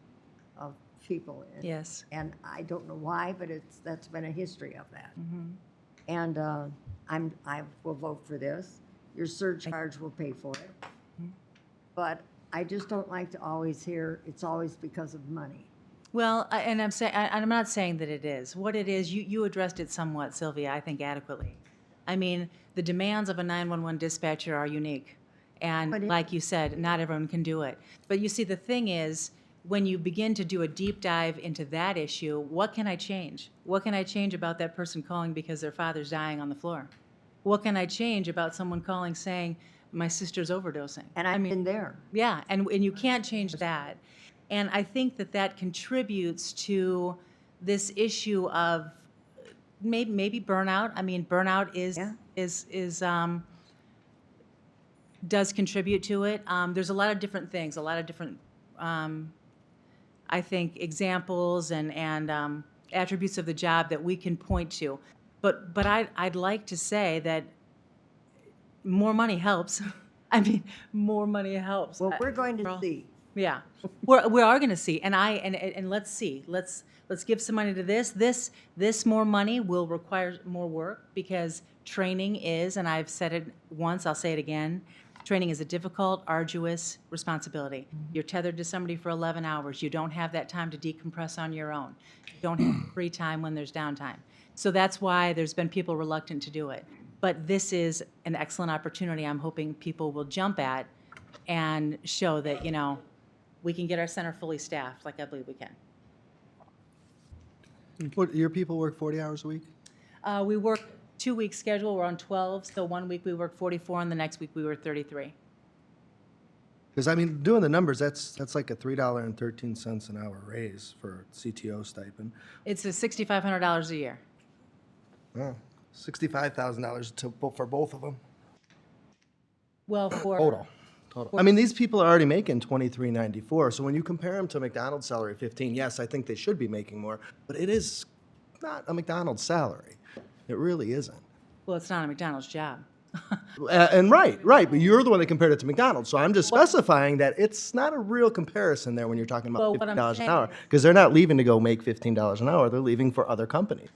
of people.
Yes.
And I don't know why, but that's been a history of that.
Mm-hmm.
And I will vote for this. Your surcharge will pay for it. But I just don't like to always hear it's always because of money.
Well, I'm not saying that it is. What it is, you addressed it somewhat, Sylvia, I think adequately. I mean, the demands of a 911 dispatcher are unique. And like you said, not everyone can do it. But you see, the thing is, when you begin to do a deep dive into that issue, what can I change? What can I change about that person calling because their father's dying on the floor? What can I change about someone calling saying, my sister's overdosing?
And I've been there.
Yeah, and you can't change that. And I think that contributes to this issue of maybe burnout. I mean, burnout does contribute to it. There's a lot of different things, a lot of different, I think, examples and attributes of the job that we can point to. But I'd like to say that more money helps. I mean, more money helps.
Well, we're going to see.
Yeah, we are going to see, and let's see. Let's give some money to this. This more money will require more work because training is, and I've said it once, I'll say it again. Training is a difficult, arduous responsibility. You're tethered to somebody for 11 hours. You don't have that time to decompress on your own. You don't have free time when there's downtime. So that's why there's been people reluctant to do it. But this is an excellent opportunity I'm hoping people will jump at and show that, you know, we can get our center fully staffed like I believe we can.
What, your people work 40 hours a week?
We work 2-week schedule. We're on 12, so 1 week we work 44 and the next week we work 33.
Because, I mean, doing the numbers, that's like a $3.13 an hour raise for CTO stipend.
It's $6,500 a year.
Wow, $65,000 for both of them.
Well, for
Total. I mean, these people are already making $23.94, so when you compare them to McDonald's salary $15, yes, I think they should be making more, but it is not a McDonald's salary. It really isn't.
Well, it's not a McDonald's job.
And right, but you're the one that compared it to McDonald's, so I'm just specifying that it's not a real comparison there when you're talking about
Well, what I'm
$15 an hour,
saying-
because they're not leaving to go make $15 an hour, they're leaving for other companies,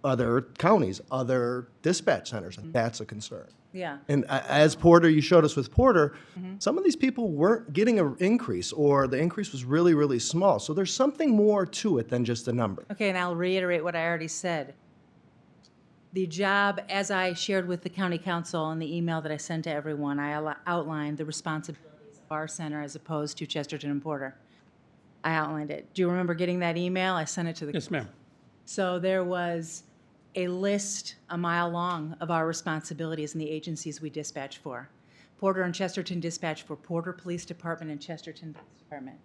other counties, other dispatch centers, and that's a concern.
Yeah.
And as Porter, you showed us with Porter, some of these people weren't getting an increase, or the increase was really, really small. So there's something more to it than just a number.
Okay, and I'll reiterate what I already said. The job, as I shared with the county council in the email that I sent to everyone, I outlined the responsibilities of our center as opposed to Chesterton and Porter. I outlined it. Do you remember getting that email? I sent it to the.
Yes, ma'am.
So there was a list a mile long of our responsibilities in the agencies we dispatch for. Porter and Chesterton dispatch for Porter Police Department and Chesterton Police Department.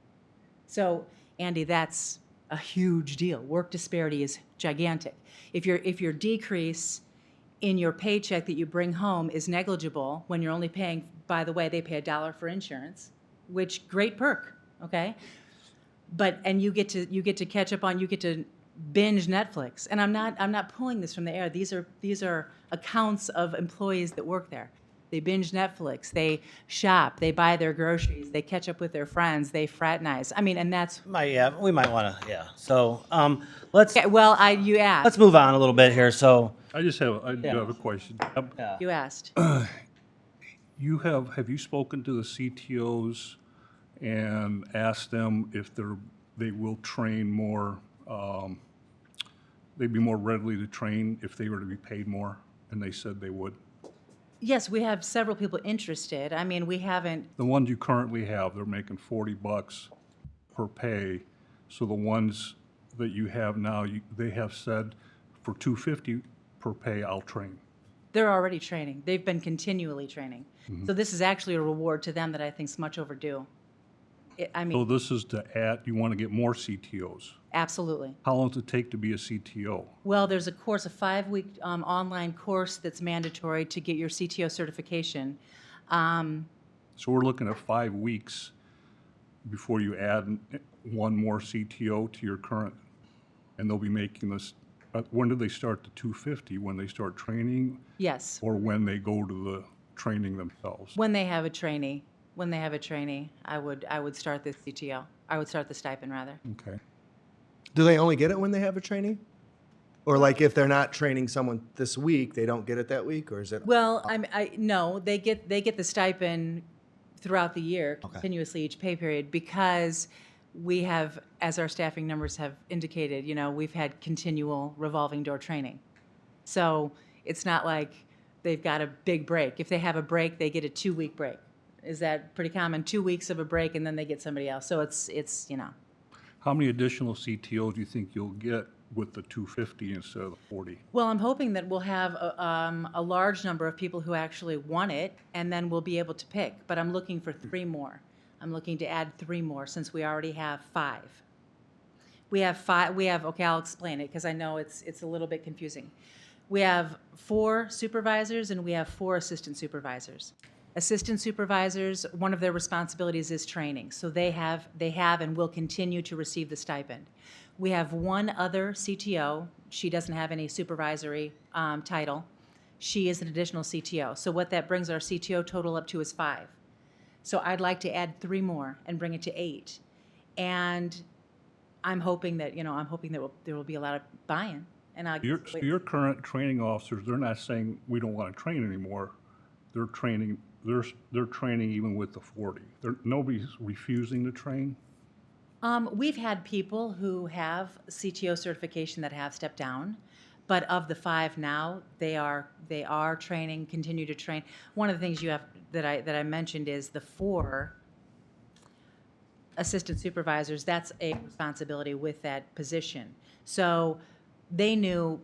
So, Andy, that's a huge deal. Work disparity is gigantic. If your decrease in your paycheck that you bring home is negligible when you're only paying, by the way, they pay $1 for insurance, which great perk, okay? But, and you get to catch up on, you get to binge Netflix. And I'm not pulling this from the air. These are accounts of employees that work there. They binge Netflix, they shop, they buy their groceries, they catch up with their friends, they fraternize. I mean, and that's,
We might want to, yeah. So, let's,
okay, well, you asked.
let's move on a little bit here. So,
I do have a question.
You asked.
Have you spoken to the CTOs and asked them if they will train more, they'd be more readily to train if they were to be paid more? And they said they would.
Yes, we have several people interested. I mean, we haven't,
The ones you currently have, they're making $40 per pay. So the ones that you have now, they have said for $250 per pay, I'll train.
they're already training. They've been continually training.
Mhm.
So this is actually a reward to them that I think is much overdue. I
So
mean,
this is to add, you want to get more CTOs.
absolutely.
How long does it take to be a CTO?
Well, there's a course, a 5-week online course that's mandatory to get your CTO certification.
So we're looking at 5 weeks before you add one more CTO to your current, and they'll be making this, when do they start the 250? When they start training?
Yes,
Or when they go to the training themselves?
when they have a trainee. When they have a trainee, I would start the CTO. I would start the stipend, rather.
Okay.
Do they only get it when they have a training? Or like if they're not training someone this week, they don't get it that week, or is it?
Well, no, they get the stipend throughout the year, continuously each pay period, because we have, as our staffing numbers have indicated, we've had continual revolving door training. So it's not like they've got a big break. If they have a break, they get a 2-week break. Is that pretty common? 2 weeks of a break and then they get somebody else. So it's.
How many additional CTOs do you think you'll get with the 250 instead of the 40?
Well, I'm hoping that we'll have a large number of people who actually want it, and then we'll be able to pick. But I'm looking for 3 more. I'm looking to add 3 more since we already have 5. We have 5. Okay, I'll explain it because I know it's a little bit confusing. We have 4 supervisors and we have 4 assistant supervisors. Assistant supervisors, one of their responsibilities is training. So they have and will continue to receive the stipend. We have 1 other CTO. She doesn't have any supervisory title. She is an additional CTO. So what that brings our CTO total up to is 5. So I'd like to add 3 more and bring it to 8. And I'm hoping that, there will be a lot of buy-in. And
So your current training officers, they're not saying we don't want to train anymore. They're training. They're training even with the 40. Nobody's refusing to train.
We've had people who have CTO certification that have stepped down, but of the 5 now, they are training, continue to train. One of the things that I mentioned is the 4 assistant supervisors. That's a responsibility with that position. So they knew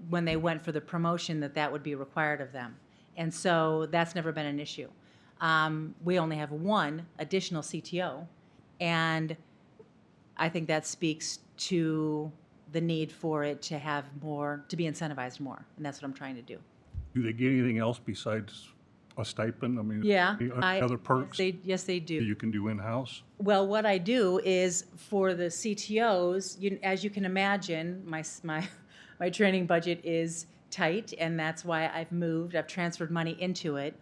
when they went for the promotion that would be required of them. And so that's never been an issue. We only have 1 additional CTO, and I think that speaks to the need for it to have more, to be incentivized more, and that's what I'm trying to do.
Do they get anything else besides a stipend? I mean,
Yeah.
any other perks
Yes, they do.
that you can do in-house?
Well, what I do is for the CTOs, as you can imagine, my training budget is tight, and that's why I've transferred money into it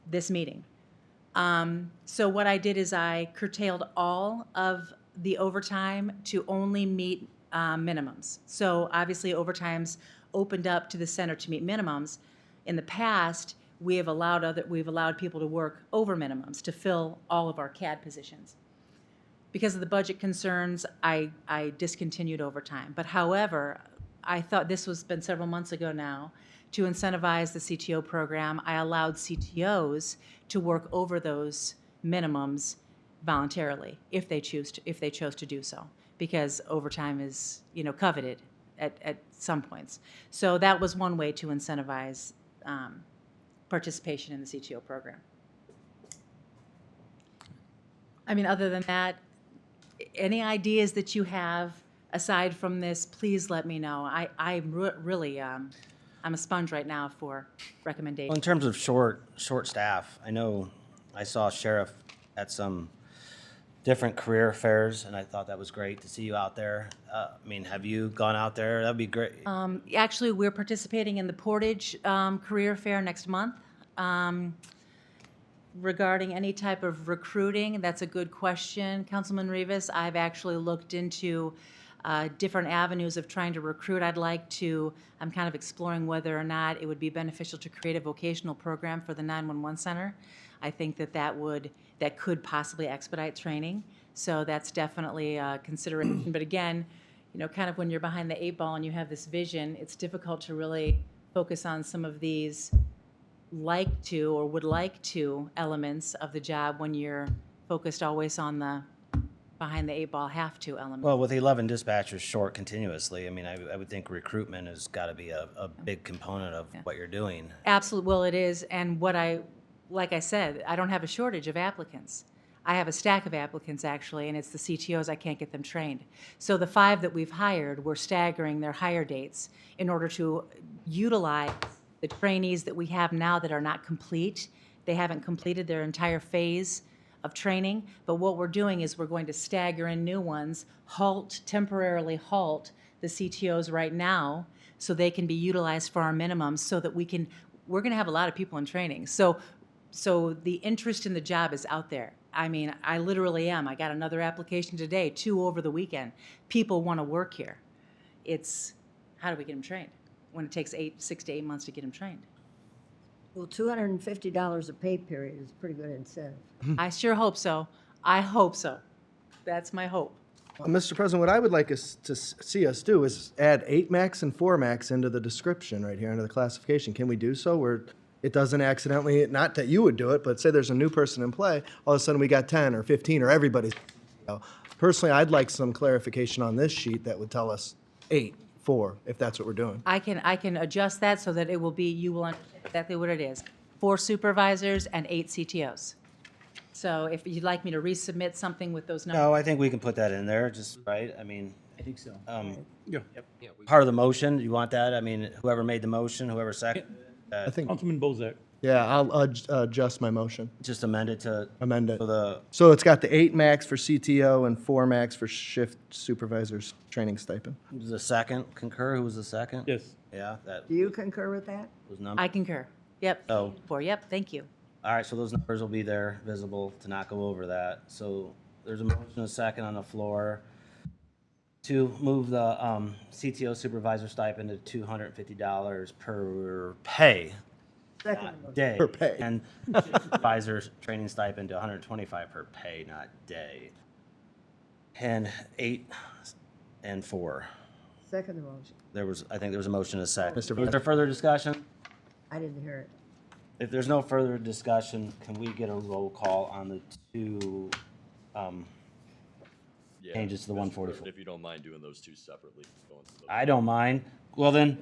this meeting. So what I did is I curtailed all of the overtime to only meet minimums. So obviously overtime's opened up to the center to meet minimums. In the past, we've allowed people to work over minimums to fill all of our CAD positions. Because of the budget concerns, I discontinued overtime. But however, I thought this was been several months ago now, to incentivize the CTO program, I allowed CTOs to work over those minimums voluntarily if they chose to do so, because overtime is coveted at some points. So that was one way to incentivize participation in the CTO program. I mean, other than that, any ideas that you have aside from this, please let me know. I'm really I'm a sponge right now for
Well, in
recommendations.
terms of short staff, I know I saw Sheriff at some different career fairs, and I thought that was great to see you out there. I mean, have you gone out there? That'd be great.
Actually, we're participating in the Portage Career Fair next month. Regarding any type of recruiting, that's a good question, Councilman Rivas. I've actually looked into different avenues of trying to recruit. I'm kind of exploring whether or not it would be beneficial to create a vocational program for the 911 center. I think that could possibly expedite training. So that's definitely a consideration. But again, kind of when you're behind the 8 ball and you have this vision, it's difficult to really focus on some of these would like to elements of the job when you're focused always on the behind the 8 ball have to element.
Well, with 11 dispatchers short continuously, I mean, I would think recruitment has got to be a big component of what you're doing.
Absolutely, well, it is, and like I said, I don't have a shortage of applicants. I have a stack of applicants, actually, and it's the CTOs, I can't get them trained. So the 5 that we've hired, we're staggering their hire dates in order to utilize the trainees that we have now that are not complete. They haven't completed their entire phase of training, but what we're doing is we're going to stagger in new ones, temporarily halt the CTOs right now so they can be utilized for our minimums so that we're going to have a lot of people in training. So the interest in the job is out there. I mean, I literally am. I got another application today, 2 over the weekend. People want to work here. It's, how do we get them trained when it takes 6 to 8 months to get them trained?
Well, $250 a pay period is a pretty good incentive.
I sure hope so. I hope so. That's my hope.
Mr. President, what I would like us to see us do is add 8 max and 4 max into the description right here, under the classification. Can we do so where it doesn't accidentally, not that you would do it, but say there's a new person in play, all of a sudden we got 10 or 15 or everybody's. Personally, I'd like some clarification on this sheet that would tell us 8, 4, if that's what we're doing.
I can adjust that so that you will understand exactly what it is. 4 supervisors and 8 CTOs. So if you'd like me to resubmit something with those numbers.
No, I think we can put that in there, just, right? I mean,
I think so.
Yeah.
part of the motion, you want that? I mean, whoever made the motion, whoever seconded,
I think,
Councilman Bozak.
yeah, I'll adjust my motion.
just amend it to,
Amend it.
for the,
So it's got the 8 max for CTO and 4 max for shift supervisors training stipend.
the second concur, who was the second?
Yes.
Yeah, that
Do you concur with that?
was number.
I concur. Yep.
Oh.
Yep, thank you.
All right, so those numbers will be there, visible, to not go over that. So there's a motion and a second on the floor to move the CTO supervisor stipend to $250 per pay,
Second
not
motion.
day.
Per pay.
And supervisor's training stipend to $125 per pay, not day. And 8 and 4.
Second motion.
I think there was a motion and a second.
Mr.
Was there
President.
further discussion?
I didn't hear it.
If there's no further discussion, can we get a roll call on the 2
Yeah,
changes to the
Mr.
144?
President, if you don't mind doing those 2 separately, going through those.
I don't mind. Well then,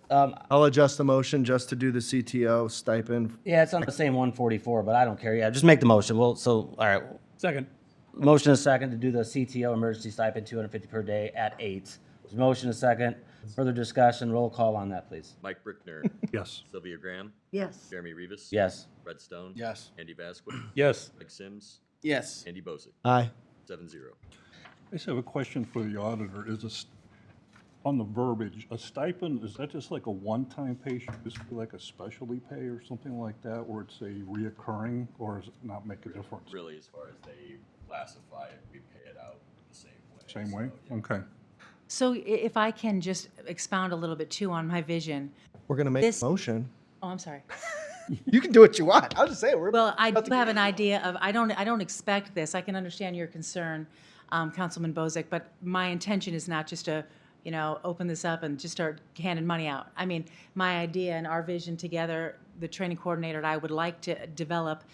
I'll adjust the motion just to do the CTO stipend.
yeah, it's on the same 144, but I don't care. Yeah, just make the motion. Well, so, all right.
Second.
Motion is second to do the CTO emergency stipend, $250 per day at 8. There's a motion is second. Further discussion, roll call on that, please.
Mike Brickner.
Yes.
Sylvia Graham.
Yes.
Jeremy Rivas.
Yes.
Red Stone.
Yes.
Andy Vasquez.
Yes.
Mike Sims.
Yes.
Andy Bozak.
Aye.
7-0.
I just have a question for the auditor. On the verbiage, a stipend, is that just like a one-time pay? Should this be like a specialty pay or something like that, where it's a reoccurring, or does it not make a difference?
Really, as far as they classify it, we pay it out the same way.
Same way?
So, yeah.
Okay.
So if I can just expound a little bit too on my vision.
We're going to make
This-
a motion.
Oh, I'm sorry.
You can do what you want. I'll just say it.
Well, I do have an idea of, I don't expect this. I can understand your concern, Councilman Bozak, but my intention is not just to, open this up and just start handing money out. I mean, my idea and our vision together, the training coordinator and I would like to develop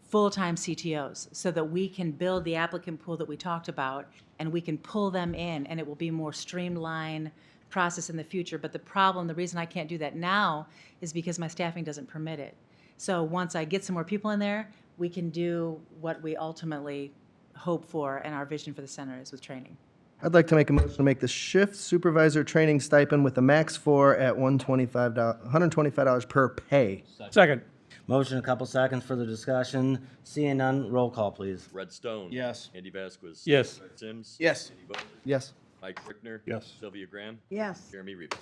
full-time CTOs so that we can build the applicant pool that we talked about and we can pull them in and it will be more streamlined process in the future. But the reason I can't do that now is because my staffing doesn't permit it. So once I get some more people in there, we can do what we ultimately hope for and our vision for the center is with training.
I'd like to make a motion to make the shift supervisor training stipend with the max floor at $125 per pay.
Second.
Motion, a couple seconds for the discussion. Seeing none, roll call, please.
Red Stone.
Yes.
Andy Vasquez.
Yes.
Fred Sims.
Yes.
Andy Bozak.
Yes.
Mike Brickner.
Yes.
Sylvia Graham.
Yes.
Jeremy Rivas.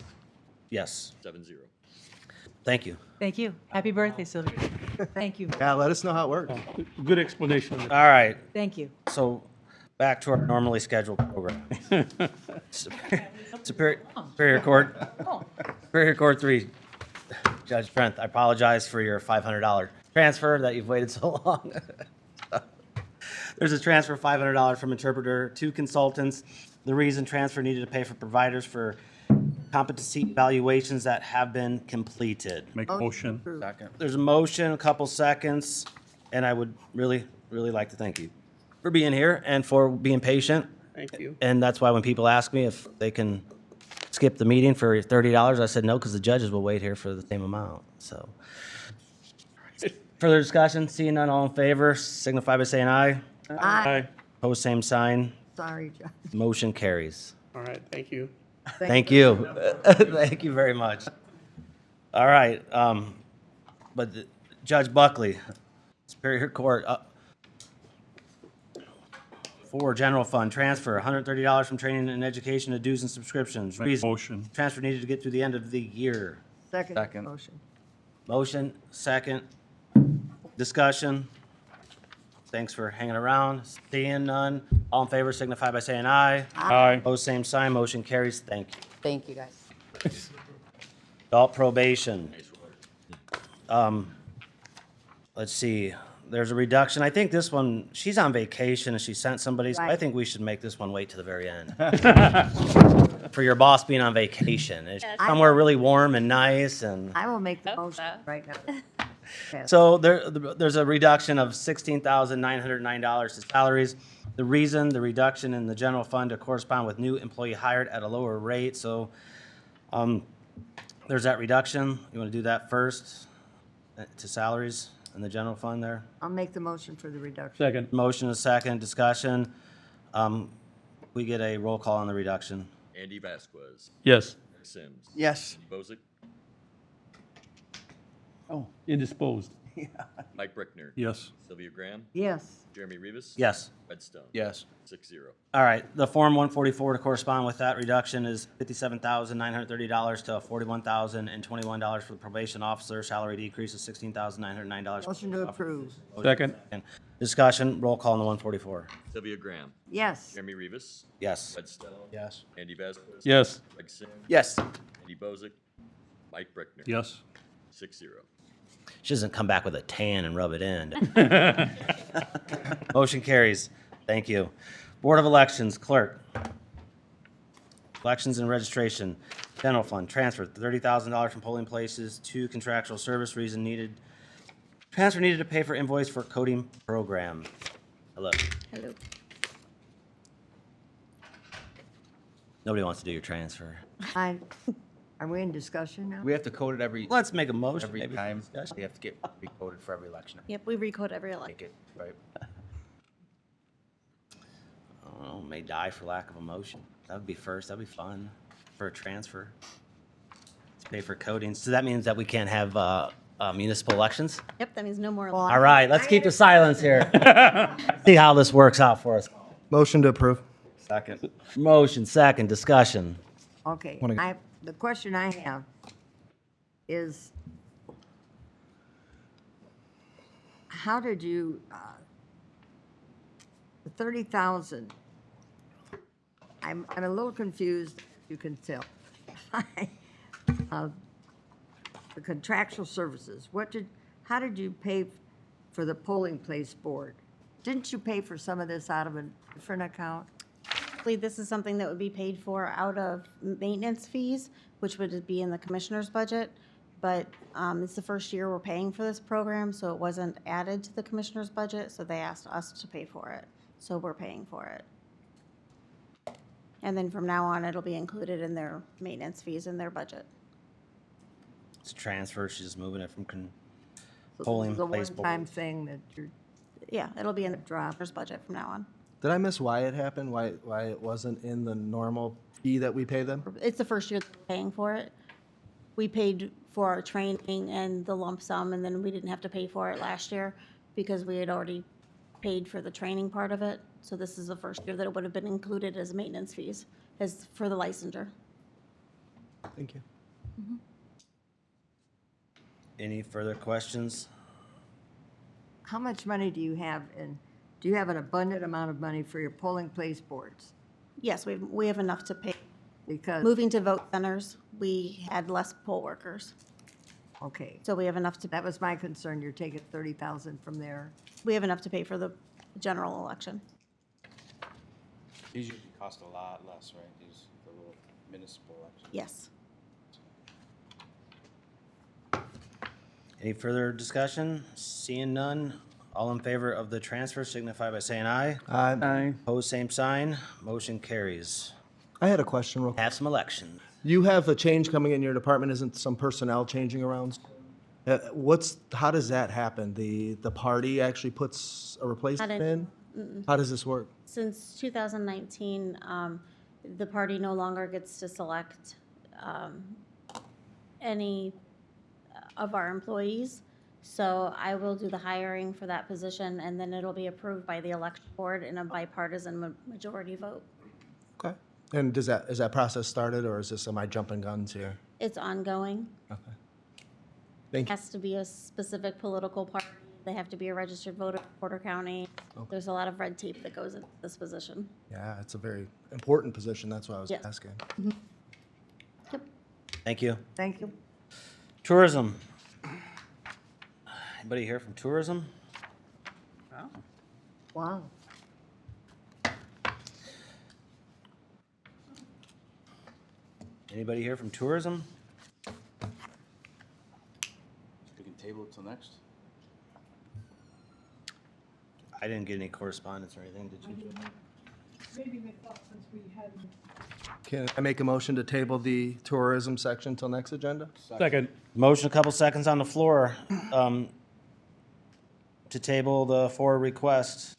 Yes.
7-0.
Thank you.
Thank you. Happy birthday, Sylvia. Thank you.
Yeah, let us know how it works.
Good explanation.
All right,
Thank you.
so back to our normally scheduled program. Superior Court, Superior Court 3, Judge Trent, I apologize for your $500 transfer that you've waited so long. There's a transfer of $500 from interpreter to consultants. The reason transfer needed to pay for providers for competency evaluations that have been completed.
Make a motion.
Second.
There's a motion, a couple seconds, and I would really, really like to thank you for being here and for being patient.
Thank you.
And that's why when people ask me if they can skip the meeting for $30, I said no, because the judges will wait here for the same amount, so. Further discussion, seeing none, all in favor, signify by saying aye.
Aye.
Opposed, same sign.
Sorry, John.
Motion carries.
All right, thank you.
Thank you. Thank you very much. All right, Judge Buckley, Superior Court, for general fund, transfer $130 from training and education to dues and subscriptions.
Make a
Reason,
motion.
transfer needed to get through the end of the year.
Second motion.
Motion, second. Discussion. Thanks for hanging around. Seeing none. All in favor signify by saying aye.
Aye.
Opposed, same sign. Motion carries. Thank you.
Thank you, guys.
Adult probation. Let's see. There's a reduction. I think this one, she's on vacation and she sent somebody, so I
Right.
think we should make this one wait to the very end. For your boss being on vacation. It's somewhere really warm and nice and.
I will make the motion right now. Yes.
So there's a reduction of $16,909 to salaries. The reason, the reduction in the general fund to correspond with new employee hired at a lower rate, so, there's that reduction. You wanna do that first, to salaries in the general fund there?
I'll make the motion for the reduction.
Second.
Motion is second, discussion. We get a roll call on the reduction.
Andy Vasquez.
Yes.
Fred Sims.
Yes.
Andy Bozak.
Oh, indisposed.
Mike Brickner.
Yes.
Sylvia Graham.
Yes.
Jeremy Rivas.
Yes.
Red Stone.
Yes.
6-0.
All right, the Form 144 to correspond with that reduction is $57,930 to $41,021 for the probation officer. Salary decrease is $16,909.
Motion to approve.
Second.
Discussion, roll call on the 144.
Sylvia Graham.
Yes.
Jeremy Rivas.
Yes.
Red Stone.
Yes.
Andy Vasquez.
Yes.
Greg Sims.
Yes.
Andy Bozak. Mike Brickner.
Yes.
6-0.
She doesn't come back with a tan and rub it in. Motion carries. Thank you. Board of Elections, clerk. Elections and registration, general fund, transfer $30,000 from polling places to contractual service. Reason needed, transfer needed to pay for invoice for coding program. Hello.
Hello.
Nobody wants to do your transfer.
Are we in discussion now?
We have to code it every,
Let's make a motion.
every
maybe.
time. We have to get recoded for every election.
Yep, we recode every election.
Make it, right?
I don't know, may die for lack of a motion. That would be first, that'd be fun, for a transfer. Let's pay for coding. So that means that we can't have municipal elections?
Yep, that means no more.
All right, let's keep the silence here. See how this works out for us.
Motion to approve.
Second.
Motion, second, discussion.
Okay,
Wanna-
the question I have is, how did you, the 30,000, I'm a little confused, you can tell. The contractual services, how did you pay for the polling place board? Didn't you pay for some of this out of a different account?
This is something that would be paid for out of maintenance fees, which would be in the commissioner's budget. But it's the first year we're paying for this program, so it wasn't added to the commissioner's budget, so they asked us to pay for it. So we're paying for it. And then from now on, it'll be included in their maintenance fees in their budget.
It's transfer, she's just moving it from
So this
polling
is a
place board.
one-time thing that you're,
Yeah, it'll be in the
Drop.
commissioner's budget from now on.
Did I miss why it happened? Why it wasn't in the normal fee that we pay them?
It's the first year that we're paying for it. We paid for our training and the lump sum, and then we didn't have to pay for it last year because we had already paid for the training part of it. So this is the first year that it would have been included as maintenance fees, as for the licensure.
Thank you.
Any further questions?
How much money do you have, and do you have an abundant amount of money for your polling place boards?
Yes, we have enough to pay.
Because,
Moving to vote centers, we had less poll workers,
okay,
so we have enough to,
that was my concern, you're taking 30,000 from there.
we have enough to pay for the general election.
These usually cost a lot less, right? These, the little municipal elections.
Yes.
Any further discussion? Seeing none, all in favor of the transfer signify by saying aye.
Aye.
Opposed, same sign. Motion carries.
I had a question real quick.
Have some elections.
You have a change coming in your department, isn't some personnel changing around? How does that happen? The party actually puts a replacement in? How does this work?
Since 2019, the party no longer gets to select any of our employees. So I will do the hiring for that position, and then it'll be approved by the election board in a bipartisan majority vote.
Okay. And is that process started, or is this, am I jumping guns here?
It's ongoing.
Okay. Thank
It
you.
has to be a specific political party. They have to be a registered voter in Porter County.
Okay.
There's a lot of red tape that goes into this position.
Yeah, it's a very important position, that's why I was
Yes.
asking.
Thank you.
Thank you.
Tourism. Anybody here from tourism?
Wow.
Anybody here from tourism?
We can table it till next.
I didn't get any correspondence or anything, did you?
Maybe they thought since we hadn't,
Can I make a motion to table the tourism section till next agenda?
Second.
Motion, a couple seconds on the floor, to table the 4 requests,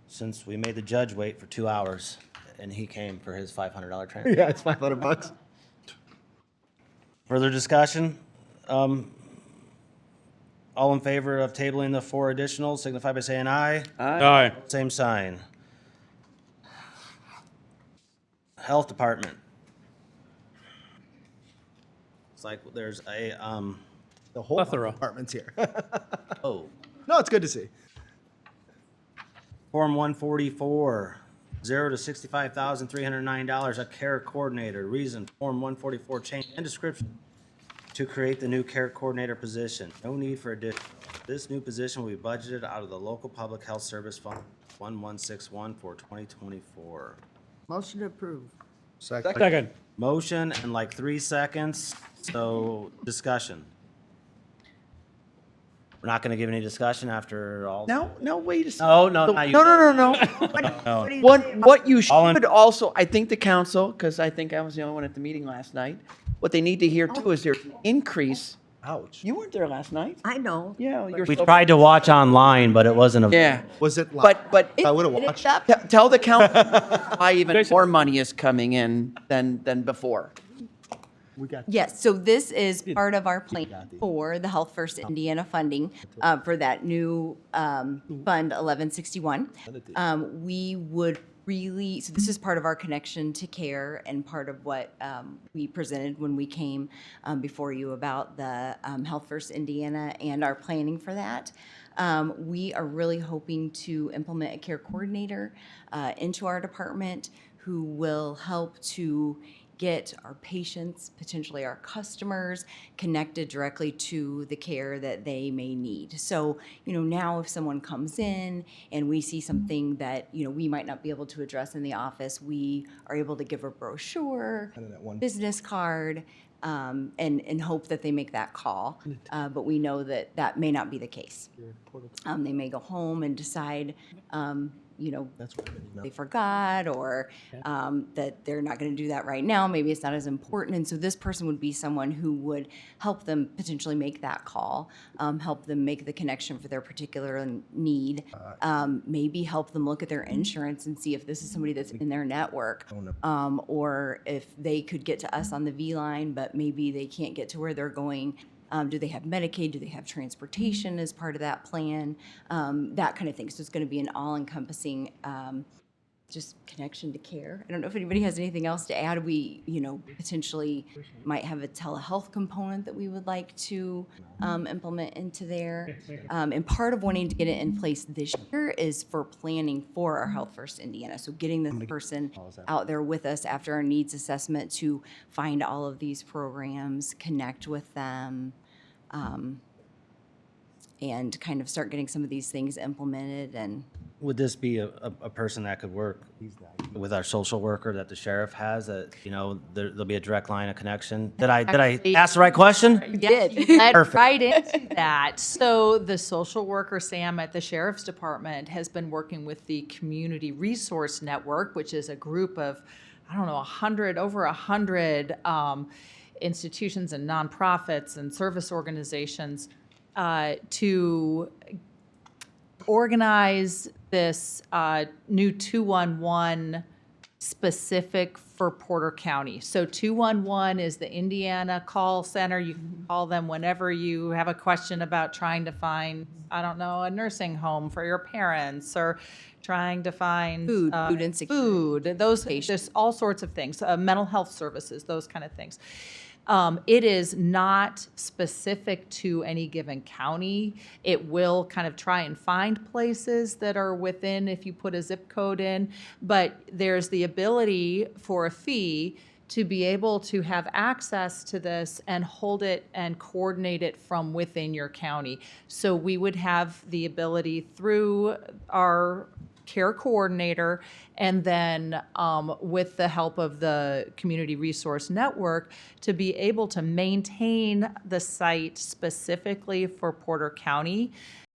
since we made the judge wait for 2 hours, and he came for his $500 training.
Yeah, it's $500.
Further discussion? All in favor of tabling the 4 additional, signify by saying aye.
Aye.
Same sign. Health Department. It's like there's a,
The whole
Plethora.
department's here.
oh,
No, it's good to see.
Form 144, $0 to $65,309, a care coordinator. Reason, Form 144, change and description to create the new care coordinator position. No need for addition. This new position will be budgeted out of the local public health service fund 1161 for 2024.
Motion to approve.
Second.
Motion in like 3 seconds, so discussion. We're not gonna give any discussion after all.
No, wait a second.
No, no,
The-
not you.
No.
No.
What you
All in-
should also, I think the council, because I think I was the only one at the meeting last night, what they need to hear too is there's an increase.
Ouch.
You weren't there last night?
I know.
Yeah, you're
We
so-
tried to watch online, but it wasn't a.
Yeah,
Was it live?
but
I would have watched.
tell the council why even more money is coming in than before.
We got
Yes, so this is part of our plan for the Health First Indiana funding for that new Fund 1161. We would really, so this is part of our connection to care and part of what we presented when we came before you about the Health First Indiana and our planning for that. We are really hoping to implement a care coordinator into our department who will help to get our patients, potentially our customers, connected directly to the care that they may need. So, now if someone comes in and we see something that, we might not be able to address in the office, we are able to give a brochure, business card, and hope that they make that call. But we know that that may not be the case. They may go home and decide they forgot, or that they're not going to do that right now. Maybe it's not as important. And so this person would be someone who would help them potentially make that call, help them make the connection for their particular need, maybe help them look at their insurance and see if this is somebody that's in their network, or if they could get to us on the V line, but maybe they can't get to where they're going. Do they have Medicaid? Do they have transportation as part of that plan? That kind of thing. So it's going to be an all-encompassing just connection to care. I don't know if anybody has anything else to add. We, potentially might have a telehealth component that we would like to implement into there. And part of wanting to get it in place this year is for planning for our Health First Indiana. So getting this person out there with us after our needs assessment to find all of these programs, connect with them, and kind of start getting some of these things implemented. And
Would this be a person that could work with our social worker that the sheriff has, that, there'll be a direct line of connection? Did I ask the right question?
You did. You led
Perfect.
right into that. So the social worker, Sam, at the Sheriff's Department has been working with the Community Resource Network, which is a group of, over 100 institutions and nonprofits and service organizations to organize this new 211 specific for Porter County. So 211 is the Indiana call center. You can call them whenever you have a question about trying to find, a nursing home for your parents, or trying to find
food insecurity.
Food, those, just all sorts of things, mental health services, those kind of things. It is not specific to any given county. It will kind of try and find places that are within, if you put a zip code in, but there's the ability for a fee to be able to have access to this and hold it and coordinate it from within your county. So we would have the ability through our care coordinator, and then with the help of the Community Resource Network, to be able to maintain the site specifically for Porter County